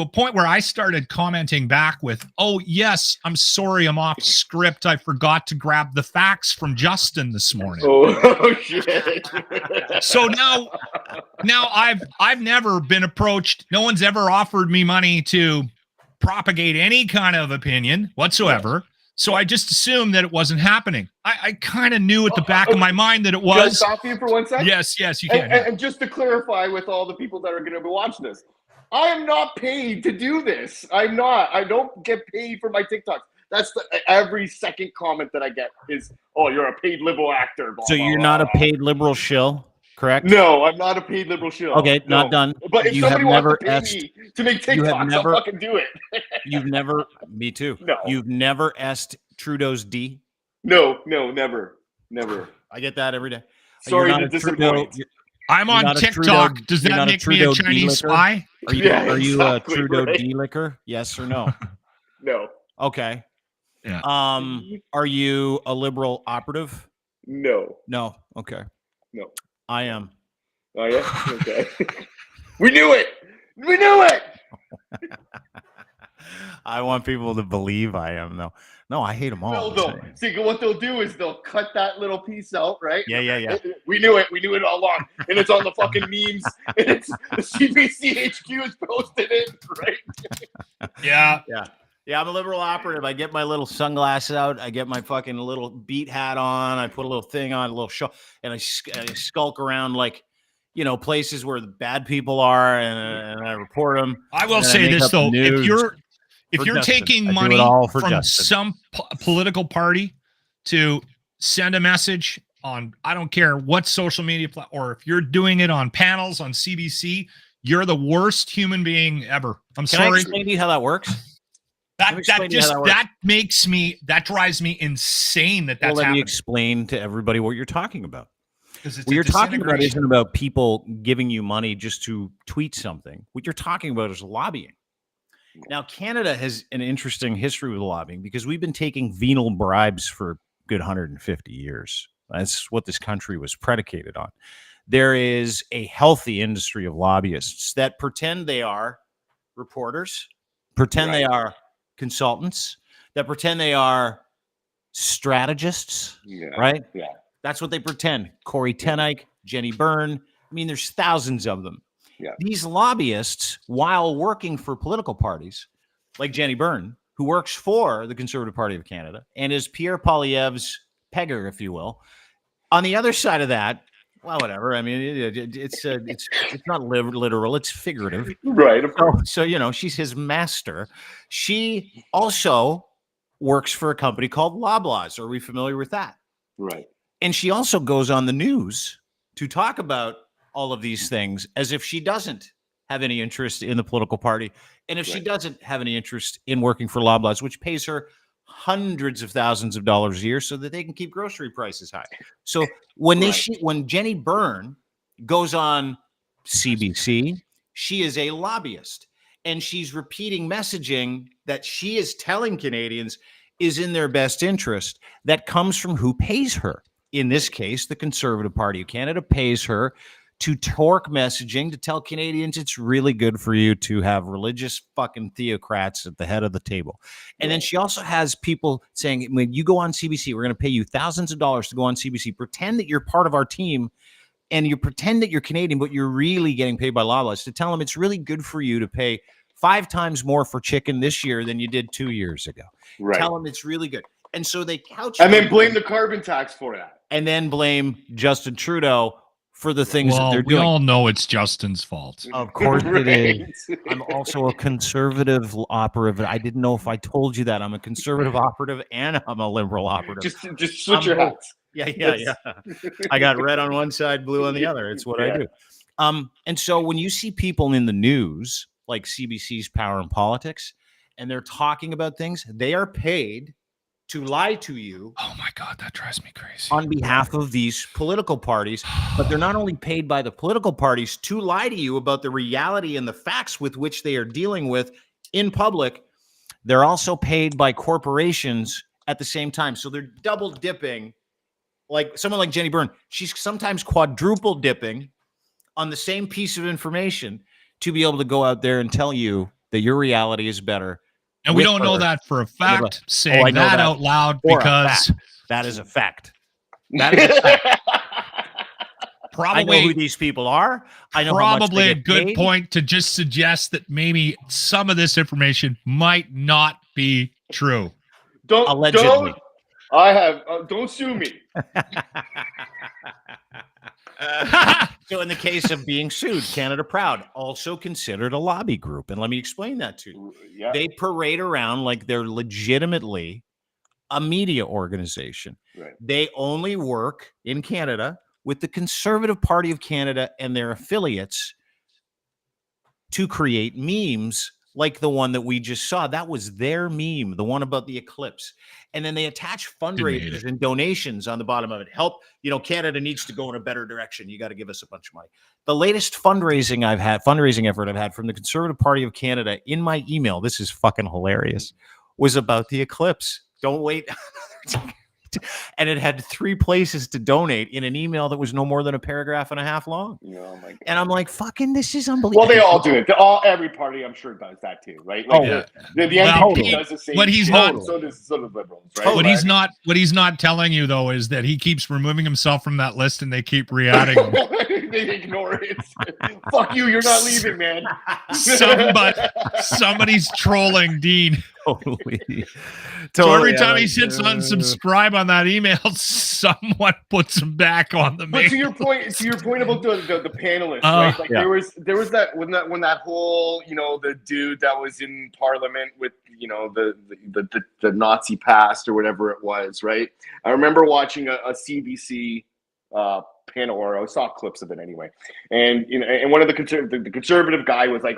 point where I started commenting back with, oh, yes, I'm sorry, I'm off script. I forgot to grab the facts from Justin this morning. Oh shit. So now I've never been approached. No one's ever offered me money to propagate any kind of opinion whatsoever. So I just assumed that it wasn't happening. I kind of knew at the back of my mind that it was. Can I stop you for 1 second? Yes, you can. And just to clarify with all the people that are going to be watching this, I am not paid to do this. I'm not. I don't get paid for my TikToks. That's every second comment that I get is, oh, you're a paid liberal actor. Blah, so blah, you're blah, not blah. a paid liberal shill? correct? No, I'm not a paid liberal shill. Okay, no. not done. But if You somebody have wants never to pay me to make TikToks, I'll fucking do it. You've never, me too. No. You've never asked Trudeau's D? No, never. I get that every day. Sorry You're to not a disappoint. I'm You're on not a TikTok. Trudeau- Does you're that not a make me a Trudeau Chinese D-licker? spy? Are you, Yeah, are you exactly, a Trudeau right. D-licker? Yes or no? No. Okay. Yeah. Are you a liberal operative? No. No. Okay. No. I am. Oh, yeah? Okay. We knew it! We knew it! I want people to believe I am, though. No, I hate them all. No, though. See, what they'll do is they'll cut that little piece out, right? Yeah. We knew it. We knew it all along. And it's on the fucking memes. And it's the CBC HQ is posted it, right? Yeah. Yeah, I'm a liberal operative. I get my little sunglasses out. I get my fucking little beat hat on. I put a little thing on, a little show, and I skulk around like, places where the bad people are, and I report them. I will say this though: if you're taking money from justice. some political party to send a message on, I don't care what social media or if you're doing it on panels on CBC, you're the worst human being ever. I'm sorry. Can I explain to you how that works? That drives me insane. That's let happening. me explain to everybody what you're talking about. What you're talking about isn't about people giving you money just to tweet something. What you're talking about is lobbying. Now, Canada has an interesting history with lobbying because we've been taking venal bribes for a good 150 years. That's what this country was predicated on. There is a healthy industry of lobbyists that pretend they are reporters, pretend they are consultants, that pretend they are strategists, right? Yeah. That's what they pretend. Corey Tenike, Jenny Byrne. I mean, there's thousands of them. Yeah. These lobbyists, while working for political parties, like Jenny Byrne, who works for the Conservative Party of Canada and is Pierre Poilievre's pegger, if you will. On the other side of that, well, whatever. I mean, it's not literal; it's figurative, right? Of course. So she's his master. She also works for a company called Loblaws. Are we familiar with that? Right. And she also goes on the news to talk about all of these things as if she doesn't have any interest in the political party. And if she doesn't have any interest in working for Loblaws, which pays her hundreds of thousands of dollars a year so that they can keep grocery prices high. So when when Jenny Byrne goes on CBC, she is a lobbyist and she's repeating messaging that she is telling Canadians is in their best interest that comes from who pays her. In this case, the Conservative Party of Canada pays her to torque messaging to tell Canadians it's really good for you to have religious fucking theocrats at the head of the table. And then she also has people saying, when you go on CBC, we're going to pay you thousands of dollars to go on CBC. Pretend that you're part of our team and you pretend that you're Canadian, but you're really getting paid by Loblaws to tell them it's really good for you to pay 5 times more for chicken this year than you did 2 years ago. Right. Tell them it's really good. And so they couch and then blame the carbon tax for that. And then blame Justin Trudeau for the things that they're doing. We all know it's Justin's fault. Of course it is. I'm also a conservative operative. I didn't know if I told you that. I'm a conservative operative and I'm a liberal operative. Just switch your hats. Yeah. I got red on one side, blue on the other. It's what I do. And so when you see people in the news, like CBC's Power and Politics, and they're talking about things, they are paid to lie to you. Oh my God, that drives me crazy. On behalf of these political parties, but they're not only paid by the political parties to lie to you about the reality and the facts with which they are dealing with in public, they're also paid by corporations at the same time. So they're double dipping. Like someone like Jenny Byrne, she's sometimes quadruple dipping on the same piece of information to be able to go out there and tell you that your reality is better. And we don't know that for a fact, saying that out loud because that is a fact. That is a fact. Probably, I know who these people are. I know probably how much they a good paid. point to just suggest that maybe some of this information might not be true. Allegedly. Don't sue me. So in the case of being sued, Canada Proud, also considered a lobby group. And let me explain that to you. Yeah. They parade around like they're legitimately a media organization. Right. They only work in Canada with the Conservative Party of Canada and their affiliates to create memes like the one that we just saw. That was their meme, the one about the eclipse. And then they attach fundraisers and donations on the bottom of it. Help, Canada needs to go in a better direction. You got to give us a bunch of money. The latest fundraising effort I've had from the Conservative Party of Canada in my email, this is fucking hilarious, was about the eclipse. Don't wait. And it had 3 places to donate in an email that was no more than a paragraph and a half long. Oh my God. And I'm like, fucking, this is unbelievable. Well, they all do it. Every party, I'm sure, does that too, right? Like the NDP does the same. But he's not. So does the Liberals, right? What he's not telling you though is that he keeps removing himself from that list, and they keep re-adding him. They ignore it. Fuck you! You're not leaving, man. Somebody's trolling Dean. Totally. So every time he hits unsubscribe on that email, someone puts him back on the mail. But to your point about the panelists, right? Like there was that when that whole the dude that was in Parliament with the Nazi past or whatever it was, right? I remember watching a CBC panel, or I saw clips of it anyway, and and one of the conservative guy was like,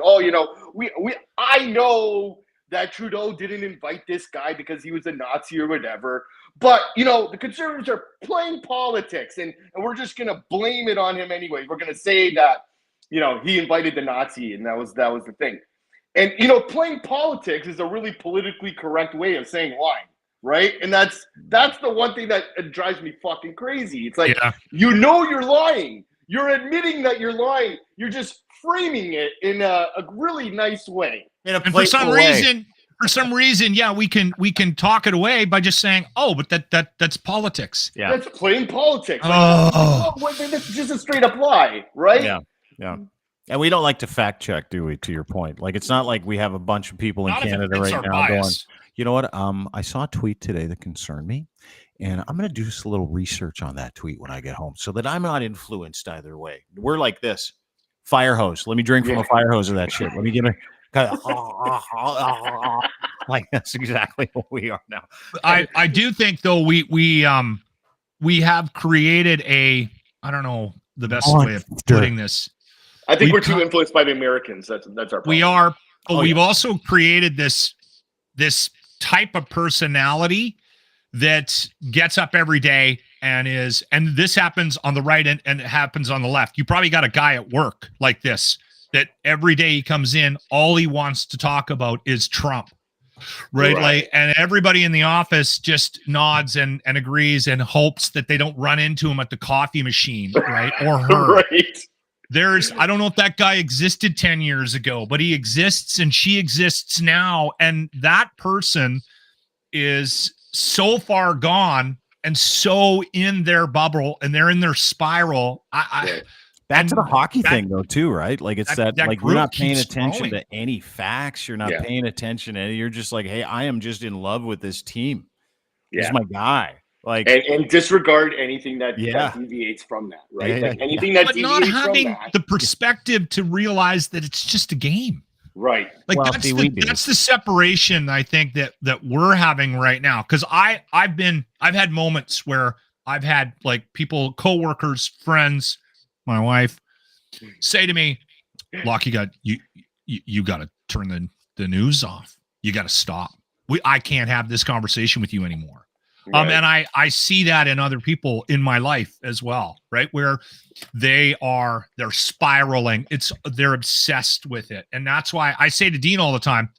I know that Trudeau didn't invite this guy because he was a Nazi or whatever. But, the Conservatives are playing politics, and we're just going to blame it on him anyway. We're going to say that, he invited the Nazi, and that was the thing. And, playing politics is a really politically correct way of saying lying, right? And that's the one thing that drives me fucking crazy. It's like, you're lying. You're admitting that you're lying. You're just framing it in a really nice way. And for some reason, we can talk it away by just saying, but that's politics. Yeah, that's plain politics. That's just a straight up lie, right? Yeah. And we don't like to fact check, do we? To your point, like it's not like we have a bunch of people in Canada right now going, you know what? I saw a tweet today that concerned me, and I'm going to do just a little research on that tweet when I get home, so that I'm not influenced either way. We're like this fire hose. Let me drink from a fire hose of that shit. Let me get a. Like that's exactly what we are now. I do think though we have created I don't know the best way of putting this. I think we're too influenced by the Americans. That's our problem. We are, but we've also created this type of personality that gets up every day and this happens on the right and it happens on the left. You probably got a guy at work like this that every day he comes in, all he wants to talk about is Trump, right? Like, and everybody in the office just nods and agrees and hopes that they don't run into him at the coffee machine, right? Or her. Right. I don't know if that guy existed 10 years ago, but he exists and she exists now. And that person is so far gone and so in their bubble and they're in their spiral. Back to the hockey thing, though, too, right? Like it's that like you're not paying attention to any facts. You're not paying attention to any. You're just like, hey, I am just in love with this team. He's my guy. Like and disregard anything that deviates from that, right? Like anything that deviates not having from that. The perspective to realize that it's just a game. Right. Like that's the separation I think that we're having right now. Because I've had moments where I've had like people, coworkers, friends, my wife say to me, Locke, you got to turn the news off. You got to stop. I can't have this conversation with you anymore. Right. And I see that in other people in my life as well, right? Where they're spiraling. They're obsessed with it. And that's why I say to Dean all the time,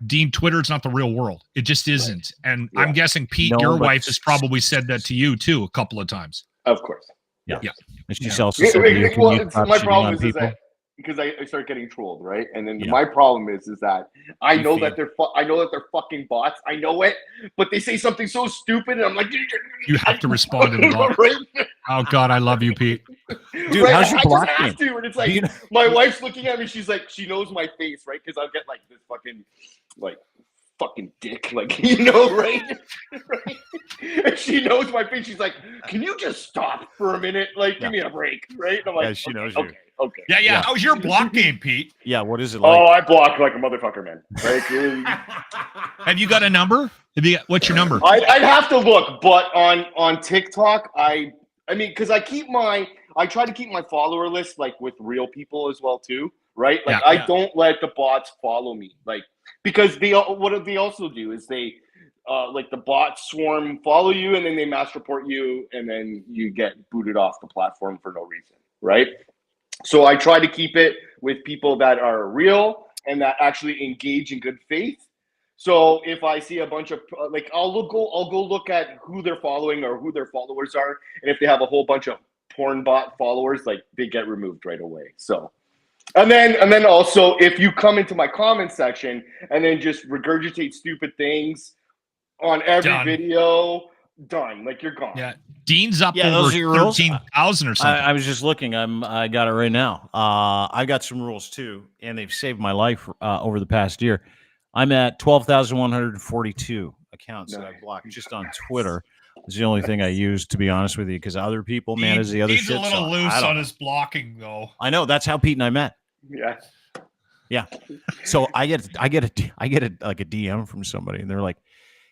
Dean, Twitter's not the real world. It just isn't. Right. And I'm guessing, Pete, your wife has probably said that to you too a couple of times. Of course. Yeah. And she also said, my problem is that because I start getting trolled, right? And then my problem is that I know that they're fucking bots. I know it, but they say something so stupid, and I'm like, you have to respond to the bot. Right? Oh God, I love you, Pete. Dude, how's your block game? And it's like my wife's looking at me. She's like, she knows my face, right? Because I'll get like this fucking dick, like, right? Right? And she knows my face. She's like, can you just stop for a minute? Like, give me a break, right? And I'm like, she knows you. Okay. Yeah. How's your block game, Pete? Yeah, what is it like? Oh, I block like a motherfucker, man. Right? Have you got a number? What's your number? I'd have to look, but on TikTok, I I mean, because I try to keep my follower list like with real people as well too, right? Like I don't let the bots follow me, like because what they also do is they like the bots swarm follow you and then they mass report you and then you get booted off the platform for no reason, right? So I try to keep it with people that are real and that actually engage in good faith. So if I see a bunch of like, I'll go look at who they're following or who their followers are, and if they have a whole bunch of porn bot followers, like they get removed right away. So, and then also if you come into my comment section and then just regurgitate stupid things on every video, done. Like you're gone. Yeah, Dean's up over 13,000 or something. I was just looking. I got it right now. I got some rules too, and they've saved my life over the past year. I'm at 12,142 accounts that I blocked just on Twitter. It's the only thing I use, to be honest with you, because other people manage the other shit. He's a little loose on his blocking, though. I know. That's how Pete and I met. Yeah. So I get like a DM from somebody, and they're like,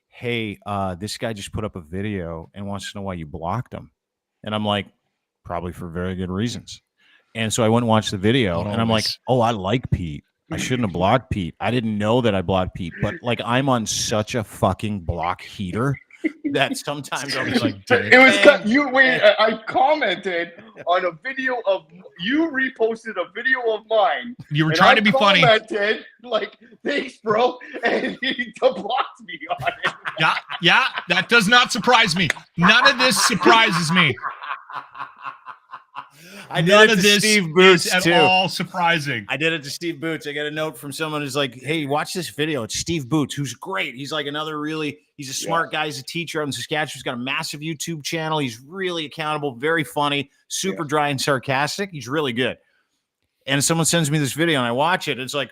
"Hey, this guy just put up a video and wants to know why you blocked him," and I'm like, "Probably for very good reasons." And so I went and watched the video, and I'm like, "Oh, I like Pete. I shouldn't have blocked Pete. I didn't know that I blocked Pete, but like I'm on such a fucking block heater that sometimes I'm like, I commented on a video of you reposted a video of mine. You were trying to be funny. Like, thanks, bro, and he blocked me on it. Yeah, that does not surprise me. None of this surprises me. None of this Steve Boots is at all surprising. I did it to Steve Boots. I got a note from someone who's like, "Hey, watch this video. It's Steve Boots, who's great. He's like he's a smart guy. He's a teacher out in Saskatchewan. He's got a massive YouTube channel. He's really accountable, very funny, super dry and sarcastic. He's really good." And someone sends me this video, and I watch it. It's like,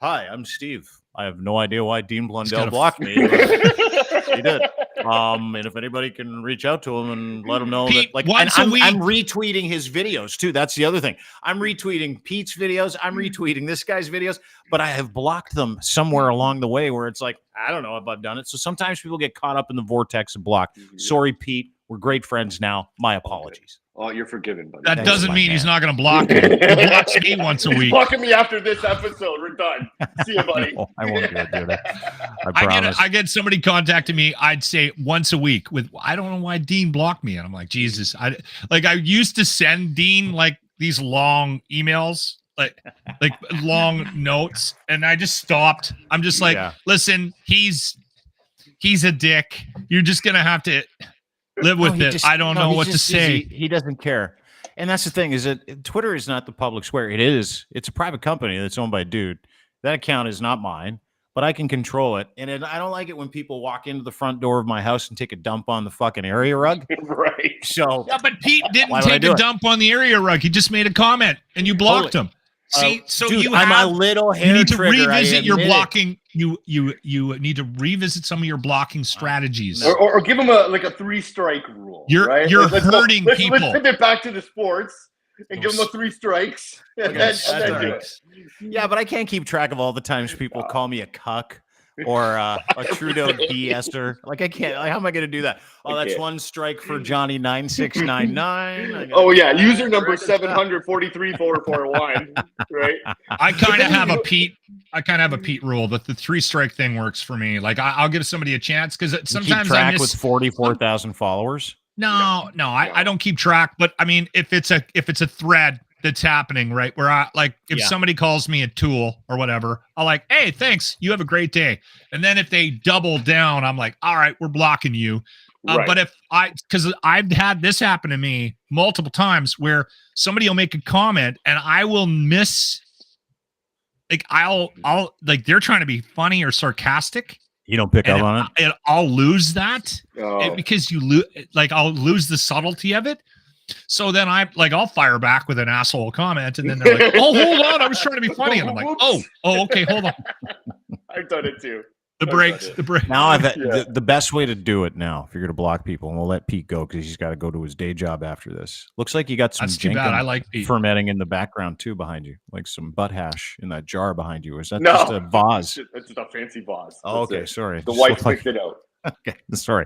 "Hi, I'm Steve. I have no idea why Dean Blundell blocked me. He did. And if anybody can reach out to him and let him know Pete, that, like, I'm retweeting his videos too. That's the other thing. I'm retweeting Pete's videos. I'm retweeting this guy's videos, but I have blocked them somewhere along the way where it's like, I don't know if I've done it. So sometimes people get caught up in the vortex and block. Sorry, Pete. We're great friends now. My apologies. Oh, you're forgiven, buddy. That doesn't mean he's not going to block you. He blocks me once a week. He's blocking me after this episode. We're done. See you, buddy. No, I won't do it, dude. I promise. I get somebody contacting me, I'd say once a week with, I don't know why Dean blocked me. And I'm like, Jesus. I used to send Dean like these long emails, like long notes. And I just stopped. I'm just like, listen, he's a dick. You're just going to have to live with it. I don't know what to say. He doesn't care. And that's the thing, is that Twitter is not the public square. It is. It's a private company that's owned by a dude. That account is not mine, but I can control it. And I don't like it when people walk into the front door of my house and take a dump on the fucking area rug. Right. So yeah, but Pete didn't take a dump on the area rug. He just made a comment and you blocked him. See, so dude, I'm a little hair you need to trigger, revisit your blocking. You need to revisit some of your blocking strategies, or give them a 3-strike rule. You're hurting people. Let's pivot back to the sports and give them the 3 strikes, and then do it. Yeah, but I can't keep track of all the times people call me a cuck or a Trudeau de-ester. Like, I can't. Like, how am I going to do that? Oh, that's 1 strike for Johnny 9699. Oh yeah, user number 743,441. Right. I kind of have a Pete rule that the 3-strike thing works for me. Like, I'll give somebody a chance because sometimes keep track with 44,000 followers. No, I don't keep track. But I mean, if it's a thread that's happening, right, where if somebody calls me a tool or whatever, I'll like, hey, thanks, you have a great day. And then if they double down, I'm like, all right, we're blocking you. But because I've had this happen to me multiple times where somebody will make a comment and I will miss, like, I'll like, they're trying to be funny or sarcastic. You don't pick up on it. I'll lose that because I'll lose the subtlety of it. So then I'll fire back with an asshole comment, and then they're like, "Oh, hold on, I was trying to be funny," and I'm like, "Oh, okay, hold on." I've done it too. The break. Now the best way to do it now, if you're going to block people, and we'll let Pete go because he's got to go to his day job after this. Looks like you got some I like Pete. fermenting in the background too behind you, like some butt hash in that jar behind you. Or is that just a vase? It's just a fancy vase. Oh, okay, sorry. The wife picked it out. Okay, sorry.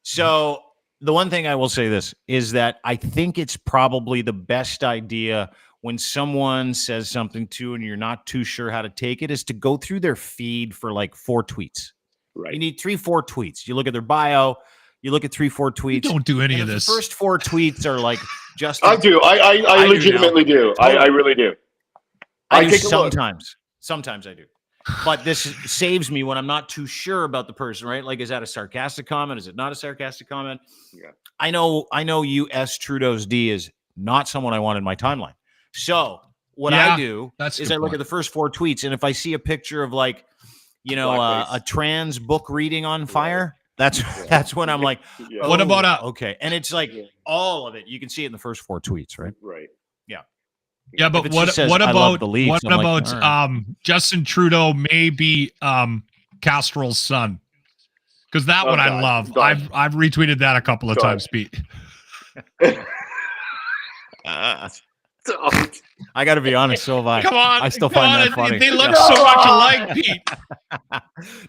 So The one thing I will say this is that I think it's probably the best idea when someone says something to you and you're not too sure how to take it is to go through their feed for like 4 tweets. Right. You need 3-4 tweets. You look at their bio, you look at 3-4 tweets. You don't do any of this. The first 4 tweets are like just. I do. I legitimately do. Totally. I really do. I do sometimes. Sometimes I do. But this saves me when I'm not too sure about the person, right? Like, is that a sarcastic comment? Is it not a sarcastic comment? Yeah. I know U.S. Trudeau's D is not someone I want in my timeline. So what I do is I look at the first 4 tweets, and if I see a picture of like, a trans book reading on fire, that's when I'm like, what about okay? And it's like all of it. You can see it in the first 4 tweets, right? Right. Yeah. Yeah, but what about Justin Trudeau may be Castrol's son? Because that one I love. I've retweeted that a couple of times, Pete. I got to be honest, so have I. Come on, I still find that funny. They look so much alike, Pete.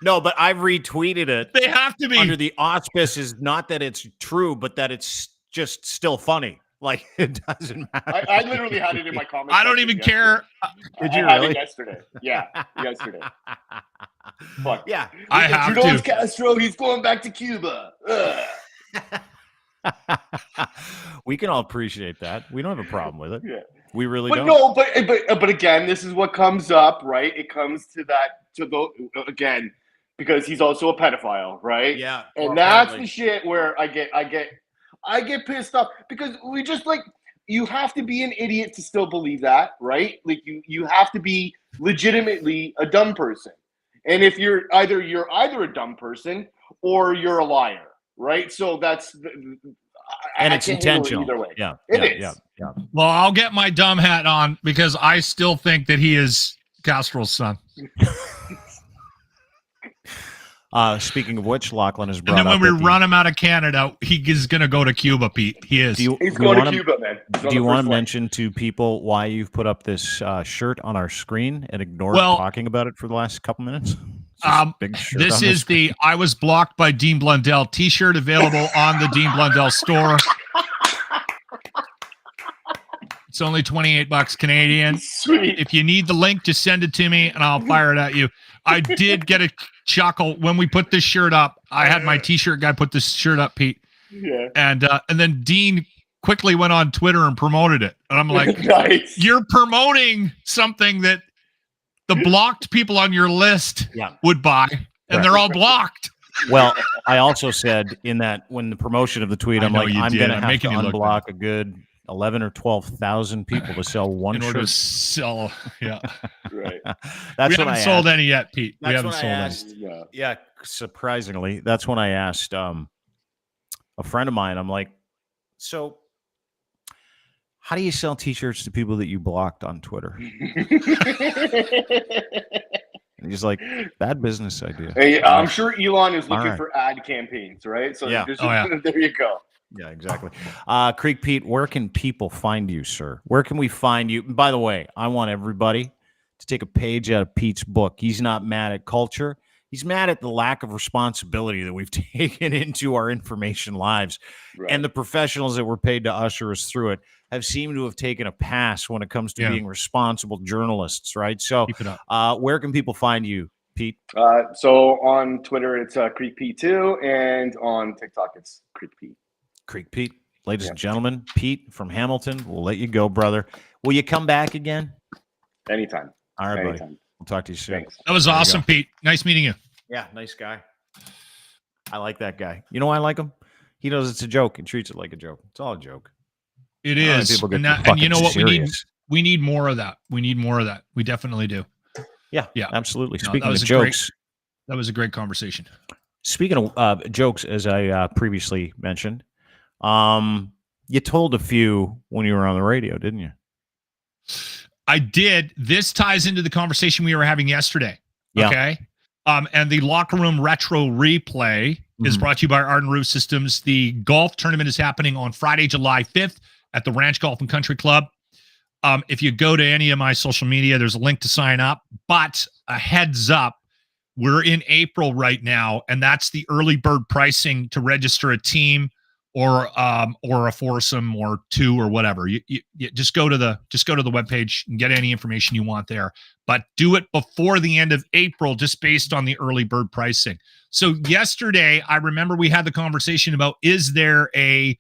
No, but I've retweeted it. They have to be under the auspices, not that it's true, but that it's just still funny. Like, it doesn't matter. I literally had it in my comments. I don't even care. Did you really? Yesterday. Yeah, yesterday. Fuck. Yeah. I have Trudeau's to. Castro, he's going back to Cuba. We can all appreciate that. We don't have a problem with it. Yeah. We really don't. No, but again, this is what comes up, right? It comes to again, because he's also a pedophile, right? Yeah. And that's the shit where I get pissed off because we just like, you have to be an idiot to still believe that, right? Like you have to be legitimately a dumb person. And if you're either a dumb person or you're a liar, right? So it's intentional. Either way. Yeah. It is. Yeah. Well, I'll get my dumb hat on because I still think that he is Castrol's son. Speaking of which, Lachlan has brought up. And then when we run him out of Canada, he is going to go to Cuba, Pete. He is. He's going to Cuba, man. Do you want to mention to people why you've put up this shirt on our screen and ignored talking about it for the last couple minutes? This is the I was blocked by Dean Blundell t-shirt available on the Dean Blundell store. It's only $28 Canadian. Sweet. If you need the link, just send it to me and I'll fire it at you. I did get a chuckle when we put this shirt up. I had my t-shirt guy put this shirt up, Pete. Yeah. And then Dean quickly went on Twitter and promoted it. And I'm like, nice. You're promoting something that the blocked people on your list would buy, and they're all blocked. Well, I also said in that when the promotion of the tweet, I'm going to have to unblock a good 11 or 12,000 people to sell one in shirt. order to sell, right. That's we haven't sold any yet, Pete. We haven't sold any. Yeah, surprisingly, that's when I asked a friend of mine. I'm like, so how do you sell T-shirts to people that you blocked on Twitter? And he's like, bad business idea. Hey, I'm sure Elon is looking for ad campaigns, right? So yeah. There you go. Yeah, exactly. Creek Pete, where can people find you, sir? Where can we find you? By the way, I want everybody to take a page out of Pete's book. He's not mad at culture. He's mad at the lack of responsibility that we've taken into our information lives. Right. And the professionals that were paid to usher us through it have seemed to have taken a pass when it comes to being responsible journalists, right? So where can people find you, Pete? So on Twitter, it's Creek P2, and on TikTok, it's Creek Pete. Creek Pete. Ladies and gentlemen, Pete from Hamilton. We'll let you go, brother. Will you come back again? Anytime. All right, buddy. We'll talk to you soon. Thanks. That was awesome, Pete. Nice meeting you. Yeah, nice guy. I like that guy. You know why I like him? He knows it's a joke and treats it like a joke. It's all a joke. It is. And you know what? We need more of that. We need more of that. We definitely do. Yeah, absolutely. Speaking of jokes. That was a great conversation. Speaking of jokes, as I previously mentioned, you told a few when you were on the radio, didn't you? I did. This ties into the conversation we were having yesterday. Yeah. Okay. And the Locker Room Retro Replay is brought to you by Arden Roof Systems. The golf tournament is happening on Friday, July 5th at the Ranch Golf and Country Club. If you go to any of my social media, there's a link to sign up. But a heads up, we're in April right now, and that's the early bird pricing to register a team or a foursome or two or whatever. You just go to the webpage and get any information you want there, but do it before the end of April, just based on the early bird pricing. So yesterday, I remember we had the conversation about, is there a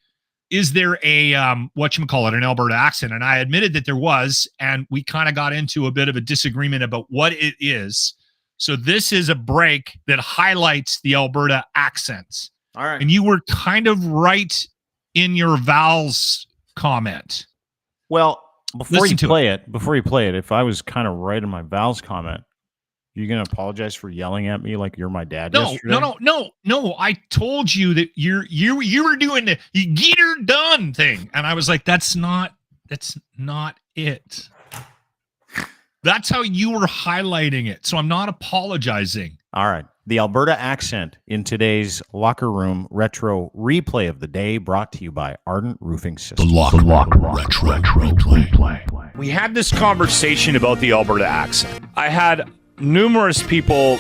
whatchamacallit, an Alberta accent? And I admitted that there was, and we kind of got into a bit of a disagreement about what it is. So this is a break that highlights the Alberta accents. All right. And you were kind of right in your Val's comment. Well, before you play it, if I was kind of right in my Val's comment, you're going to apologize for yelling at me like you're my dad yesterday? No. I told you that you were doing the get her done thing. And I was like, that's not it. That's how you were highlighting it. So I'm not apologizing. All right. The Alberta accent in today's Locker Room Retro Replay of the Day, brought to you by Ardent Roofing Systems. The Locker Retro Replay. We had this conversation about the Alberta accent. I had numerous people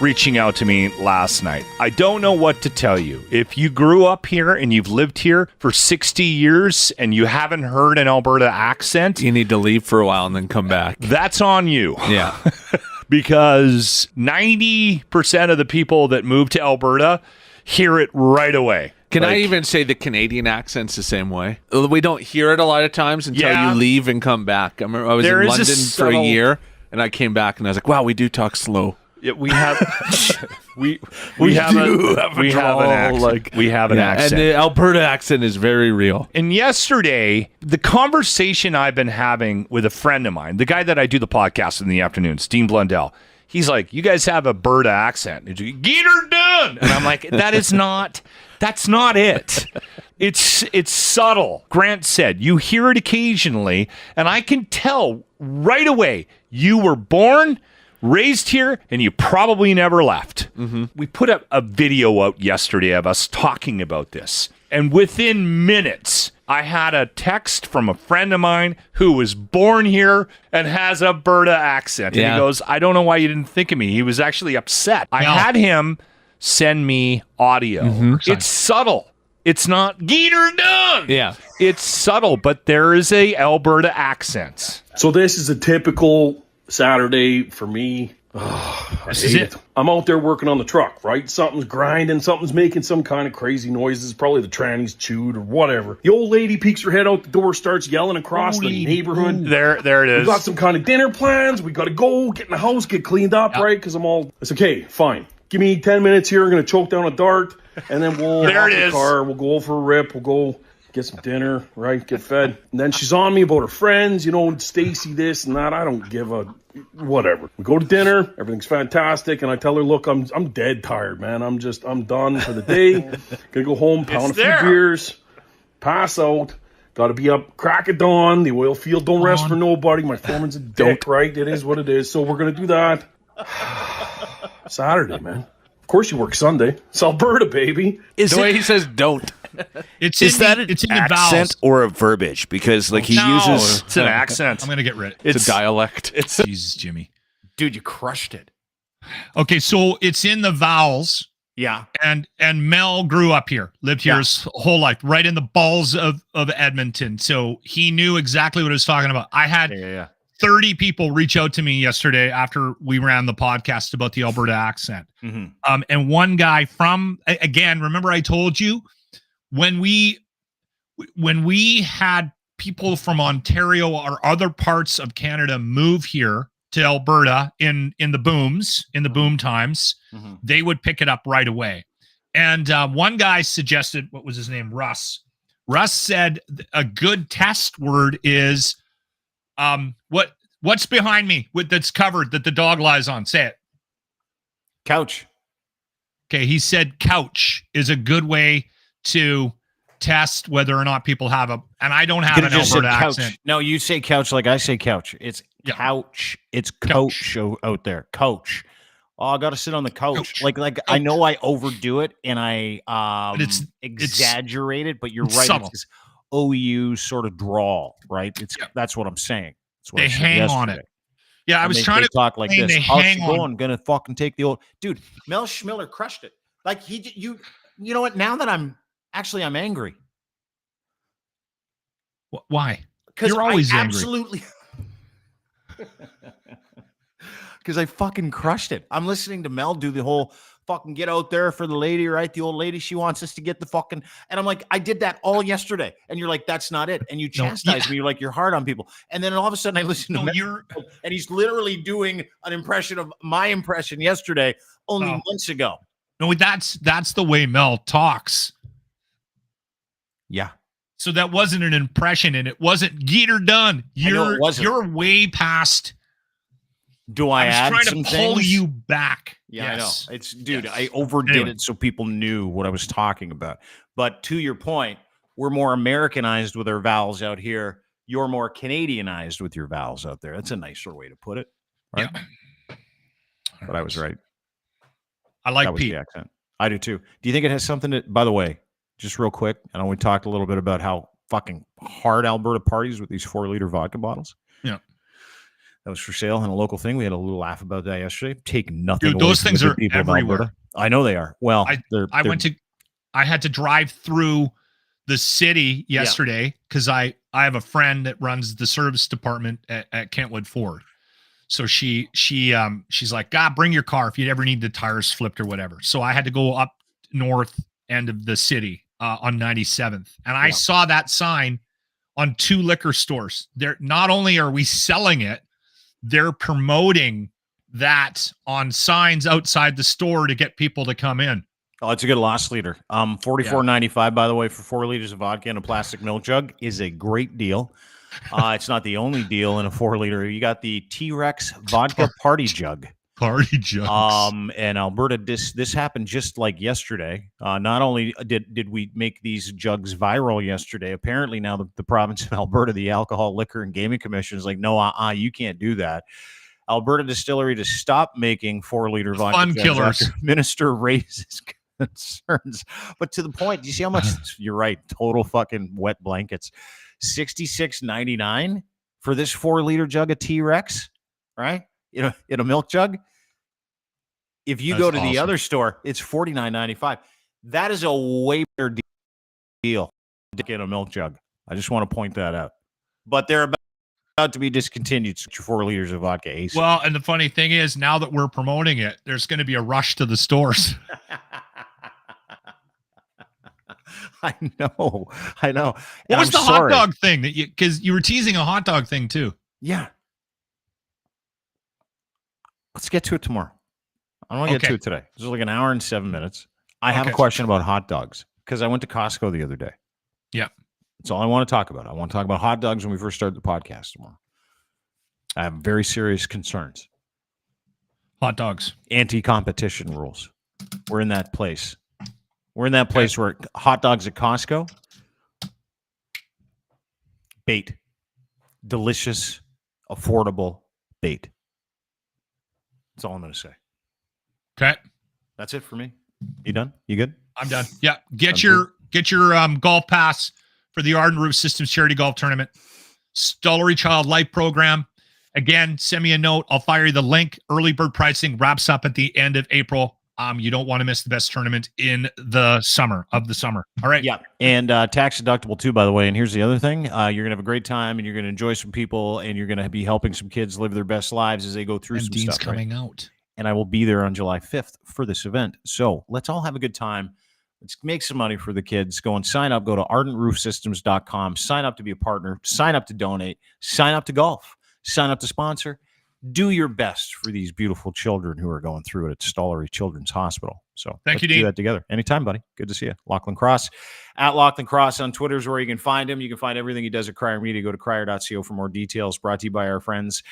reaching out to me last night. I don't know what to tell you. If you grew up here and you've lived here for 60 years and you haven't heard an Alberta accent, you need to leave for a while and then come back. That's on you. Yeah. Because 90% of the people that move to Alberta hear it right away. Can I even say the Canadian accent's the same way? We don't hear it a lot of times until you leave and come back. I remember I was in London for a year and I came back and I was like, wow, we do talk slow. Yeah, we have we have an accent. And the Alberta accent is very real. And yesterday, the conversation I've been having with a friend of mine, the guy that I do the podcast in the afternoons, Dean Blundell, he's like, you guys have a Alberta accent. Get her done. And I'm like, that's not it. It's subtle. Grant said, you hear it occasionally, and I can tell right away you were born, raised here, and you probably never left. Mm-hmm. We put up a video out yesterday of us talking about this. And within minutes, I had a text from a friend of mine who was born here and has a Alberta accent. And he goes, I don't know why you didn't think of me. He was actually upset. I had him send me audio. Mm-hmm. It's subtle. It's not get her done. Yeah. It's subtle, but there is a Alberta accent. So this is a typical Saturday for me. This is it. I'm out there working on the truck, right? Something's grinding, something's making some kind of crazy noises. Probably the tranny's chewed or whatever. The old lady peeks her head out the door, starts yelling across the neighborhood. There it is. We got some kind of dinner plans. We got to go get in the house, get cleaned up, right? Because it's okay, fine. Give me 10 minutes here. I'm going to choke down a dart, and then we'll hop in the car. We'll go for a rip. We'll go get some dinner, right? Get fed. And then she's on me about her friends, Stacy this and that. I don't give a whatever. We go to dinner. Everything's fantastic. And I tell her, look, I'm dead tired, man. I'm done for the day. Gonna go home, pound a few beers, pass out. Got to be up crack of dawn. The oil field don't rest for nobody. My foreman's a dick, right? It is what it is. So we're going to do that. Saturday, man. Of course you work Sunday. It's Alberta, baby. The way he says don't. It's in the accent vowels. or a verbiage? Because he uses... It's an accent. I'm going to get rid. It's a dialect. Jesus, Jimmy. Dude, you crushed it. Okay, so it's in the vowels. Yeah. And Mel grew up here, lived here his whole life, right in the balls of Edmonton. So he knew exactly what I was talking about. I had 30 people reach out to me yesterday after we ran the podcast about the Alberta accent. Mm-hmm. And one guy again, remember I told you when we had people from Ontario or other parts of Canada move here to Alberta in the boom times, mm-hmm. they would pick it up right away. And one guy suggested, what was his name? Russ said a good test word is, what's behind me that's covered that the dog lies on? Say it. Couch. Okay. He said couch is a good way to test whether or not people have and I don't have an Alberta accent. No, you say couch like I say couch. It's couch. It's coach out there. Coach. Oh, I got to sit on the couch. Like I know I overdo it and I exaggerate it, but you're right. Subtle. It's OU sort of drawl, right? That's what I'm saying. That's what they hang on it. Yeah, I was trying to talk like this. I'm gonna fucking take the old dude. Mel Schmiller crushed it. Like you know what? Now that I'm Actually, I'm angry. Why? Because you're always absolutely. Because I fucking crushed it. I'm listening to Mel do the whole fucking get out there for the lady, right? The old lady, she wants us to get the fucking, and I'm like, I did that all yesterday. And you're like, that's not it. And you chastise me. You're like, you're hard on people. And then all of a sudden I listen to Mel, and he's literally doing an impression of my impression yesterday, only months ago. No, that's the way Mel talks. Yeah. So that wasn't an impression, and it wasn't get her done. You're way past. Do I add trying some to pull things? You back? Yeah, yes. I know. It's dude. I overdid it so people knew what I was talking about. But to your point, we're more Americanized with our vowels out here. You're more Canadianized with your vowels out there. That's a nicer way to put it, right? Yeah. But I was right. I like Pete. The accent. I do too. Do you think it has something to? By the way, just real quick, I know we talked a little bit about how fucking hard Alberta parties with these 4-liter vodka bottles. Yeah. That was for sale in a local thing. We had a little laugh about that yesterday. Take nothing. Dude, those things are everywhere. I know they are. Well, I had to drive through the city yesterday because I have a friend that runs the service department at Kentwood Ford. So she's like, God, bring your car if you ever need the tires flipped or whatever. So I had to go up north end of the city on 97th, and I saw that sign on 2 liquor stores. They're not only are we selling it, they're promoting that on signs outside the store to get people to come in. Oh, it's a good loss leader. $44.95, by the way, for 4 liters of vodka in a plastic milk jug is a great deal. It's not the only deal in a 4-liter. You got the T-Rex vodka party jug. Party jugs. And Alberta, this happened just like yesterday. Not only did we make these jugs viral yesterday, apparently now the province of Alberta, the Alcohol, Liquor, and Gaming Commission is like, no, you can't do that. Alberta Distillery to stop making 4-liter vodka. Fun killers. Minister raises concerns. But to the point, do you see how much? You're right. Total fucking wet blankets. $66.99 for this 4-liter jug of T-Rex, right? In a milk jug. If you go to the other store, it's $49.95. That is a way better deal to get a milk jug. I just want to point that out. But they're about to be discontinued. So 4 liters of vodka. Ace. Well, and the funny thing is, now that we're promoting it, there's going to be a rush to the stores. I know. What was the hot dog thing that because you were teasing a hot dog thing too? Yeah. Let's get to it tomorrow. I don't want to get to it today. This is like an hour and 7 minutes. I have a question about hot dogs because I went to Costco the other day. Yeah. That's all I want to talk about. I want to talk about hot dogs when we first start the podcast tomorrow. I have very serious concerns. Hot dogs. Anti-competition rules. We're in that place. We're in that place where hot dogs at Costco, bait. Delicious, affordable bait. That's all I'm going to say. Okay. That's it for me. You done? You good? I'm done. Yeah. Get your golf pass for the Arden Roof Systems Charity Golf Tournament. Stollery Child Life Program. Again, send me a note. I'll fire you the link. Early bird pricing wraps up at the end of April. You don't want to miss the best tournament in the summer. All right. Yeah. And tax deductible too, by the way. And here's the other thing. You're going to have a great time and you're going to enjoy some people and you're going to be helping some kids live their best lives as they go through some Dean's stuff. Coming out. And I will be there on July 5th for this event. So let's all have a good time. Let's make some money for the kids. Go and sign up. Go to ardentroofsystems.com. Sign up to be a partner. Sign up to donate. Sign up to golf. Sign up to sponsor. Do your best for these beautiful children who are going through it at Stollery Children's Hospital. So thank you, Dean. Do that together. Anytime, buddy. Good to see you. Lachlan Cross. At Lachlan Cross on Twitter is where you can find him. You can find everything he does at Crier Media. Go to crier.co for more details. Brought to you by our friends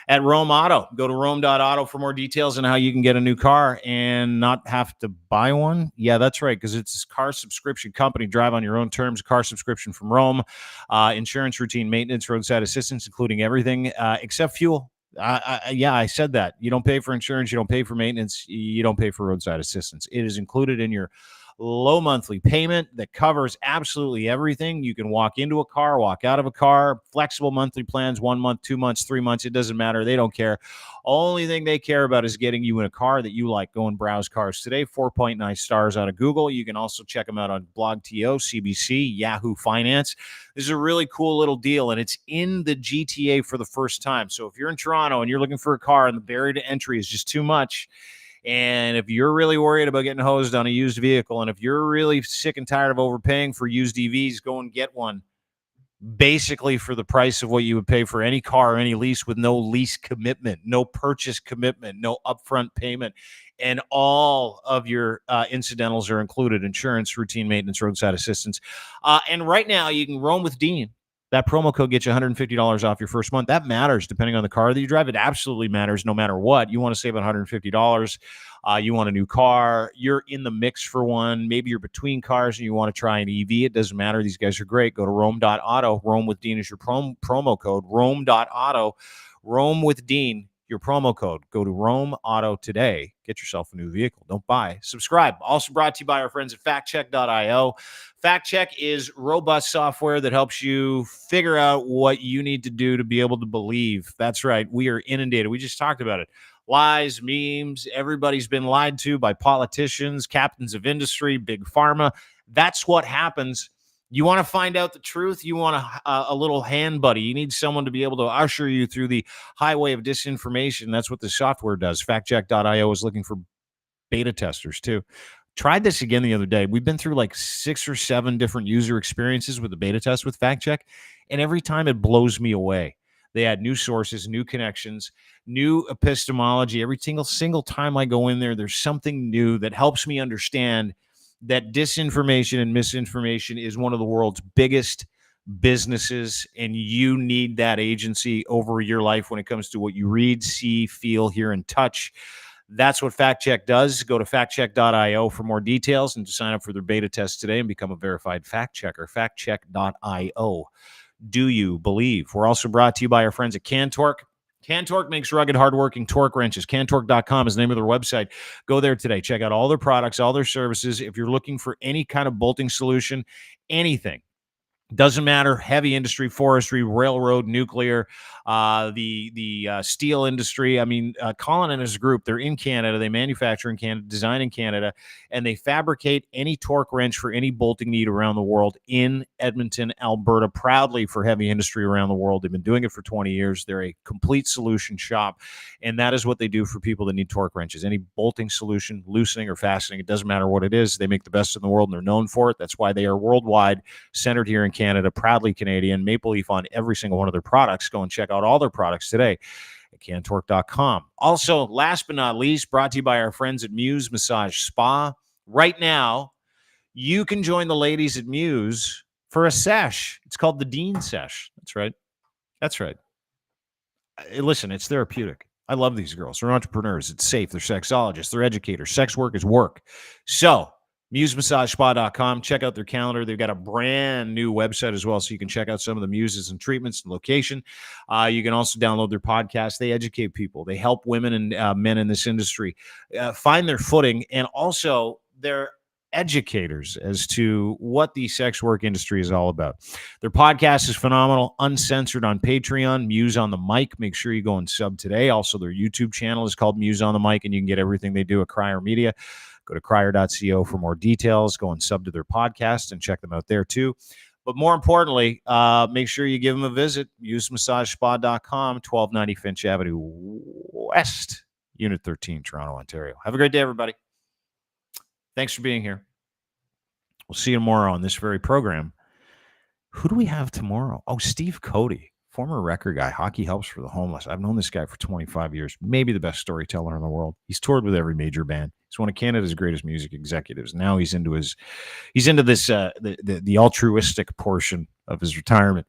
at Rome Auto. Go to rome.auto for more details on how you can get a new car and not have to buy one. Yeah, that's right, because it's a car subscription company. Drive on your own terms. Car subscription from Rome. Insurance, routine maintenance, roadside assistance, including everything except fuel. I said that. You don't pay for insurance. You don't pay for maintenance. You don't pay for roadside assistance. It is included in your low monthly payment that covers absolutely everything. You can walk into a car, walk out of a car, flexible monthly plans, 1 month, 2 months, 3 months. It doesn't matter. They don't care. Only thing they care about is getting you in a car that you like. Go and browse cars today. 4.9 stars out of Google. You can also check them out on BlogTO, CBC, Yahoo Finance. This is a really cool little deal, and it's in the GTA for the first time. So if you're in Toronto and you're looking for a car and the barrier to entry is just too much, and if you're really worried about getting hosed on a used vehicle, and if you're really sick and tired of overpaying for used EVs, go and get one basically for the price of what you would pay for any car or any lease, with no lease commitment, no purchase commitment, no upfront payment, and all of your incidentals are included: insurance, routine maintenance, roadside assistance. And right now you can roam with Dean. That promo code gets you $150 off your first month. That matters depending on the car that you drive. It absolutely matters no matter what. You want to save $150. You want a new car. You're in the mix for one. Maybe you're between cars and you want to try an EV. It doesn't matter. These guys are great. Go to Roam.auto. Roam with Dean is your promo code. Roam.auto. Roam with Dean, your promo code. Go to Roam Auto today. Get yourself a new vehicle. Don't buy. Subscribe. Also brought to you by our friends at factcheck.io. FactCheck is robust software that helps you figure out what you need to do to be able to believe. That's right. We are inundated. We just talked about it. Lies, memes. Everybody's been lied to by politicians, captains of industry, big pharma. That's what happens. You want to find out the truth? You want a little hand buddy. You need someone to be able to usher you through the highway of disinformation. That's what the software does. FactCheck.io is looking for beta testers too. Tried this again the other day. We've been through like 6 or 7 different user experiences with the beta test with FactCheck, and every time it blows me away. They add new sources, new connections, new epistemology. Every single time I go in there, there's something new that helps me understand that disinformation and misinformation is one of the world's biggest businesses, and you need that agency over your life when it comes to what you read, see, feel, hear, and touch. That's what FactCheck does. Go to factcheck.io for more details and to sign up for their beta test today and become a verified fact checker. Factcheck.io. Do you believe? We're also brought to you by our friends at Cantork. Cantork makes rugged, hardworking torque wrenches. Cantork.com is the name of their website. Go there today. Check out all their products, all their services. If you're looking for any kind of bolting solution, anything, doesn't matter, heavy industry, forestry, railroad, nuclear, the steel industry. I mean, Colin and his group, they're in Canada. They manufacture in Canada, design in Canada, and they fabricate any torque wrench for any bolting need around the world in Edmonton, Alberta, proudly for heavy industry around the world. They've been doing it for 20 years. They're a complete solution shop, and that is what they do for people that need torque wrenches. Any bolting solution, loosening or fastening, it doesn't matter what it is. They make the best in the world, and they're known for it. That's why they are worldwide, centered here in Canada, proudly Canadian, Maple Leaf on every single one of their products. Go and check out all their products today at Cantork.com. Also, last but not least, brought to you by our friends at Muse Massage Spa. Right now, you can join the ladies at Muse for a sesh. It's called the Dean Sesh. That's right. That's right. Listen, it's therapeutic. I love these girls. They're entrepreneurs. It's safe. They're sexologists. They're educators. Sex work is work. So, MuseMassageSpa.com. Check out their calendar. They've got a brand new website as well, so you can check out some of the muses and treatments and location. You can also download their podcast. They educate people. They help women and men in this industry find their footing, and also they're educators as to what the sex work industry is all about. Their podcast is phenomenal, uncensored on Patreon, Muse on the Mic. Make sure you go and sub today. Also, their YouTube channel is called Muse on the Mic, and you can get everything they do at Crier Media. Go to crier.co for more details. Go and sub to their podcast and check them out there too. But more importantly, make sure you give them a visit. MuseMassageSpa.com, 1290 Finch Avenue West, Unit 13, Toronto, Ontario. Have a great day, everybody. Thanks for being here. We'll see you tomorrow on this very program. Who do we have tomorrow? Oh, Steve Cody, former record guy, Hockey Helps for the Homeless. I've known this guy for 25 years, maybe the best storyteller in the world. He's toured with every major band. He's one of Canada's greatest music executives. Now he's into this the altruistic portion of his retirement.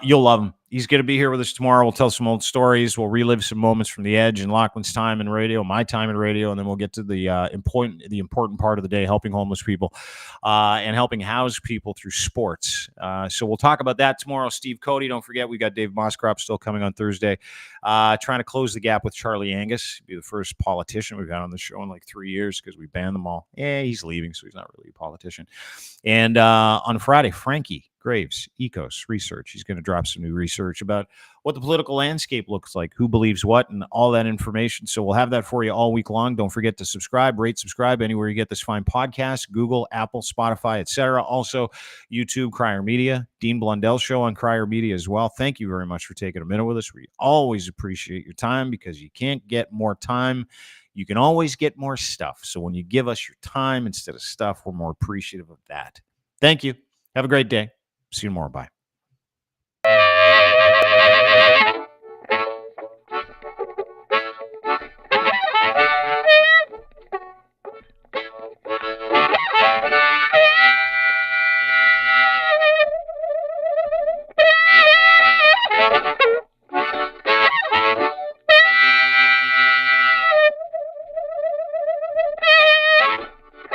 You'll love him. He's going to be here with us tomorrow. We'll tell some old stories. We'll relive some moments from the Edge and Lachlan's time in radio, my time in radio, and then we'll get to the important part of the day, helping homeless people and helping house people through sports. So we'll talk about that tomorrow. Steve Cody, don't forget, we got Dave Moskrop still coming on Thursday, trying to close the gap with Charlie Angus. He'll be the first politician we've had on the show in like 3 years because we banned them all. Yeah, he's leaving, so he's not really a politician. And on Friday, Frankie Graves, Ecos Research. He's going to drop some new research about what the political landscape looks like, who believes what, and all that information. So we'll have that for you all week long. Don't forget to subscribe, rate, subscribe anywhere you get this fine podcast, Google, Apple, Spotify, etc. Also, YouTube, Crier Media, Dean Blundell Show on Crier Media as well. Thank you very much for taking a minute with us. We always appreciate your time because you can't get more time. You can always get more stuff. So when you give us your time instead of stuff, we're more appreciative of that. Thank you. Have a great day. See you tomorrow. Bye.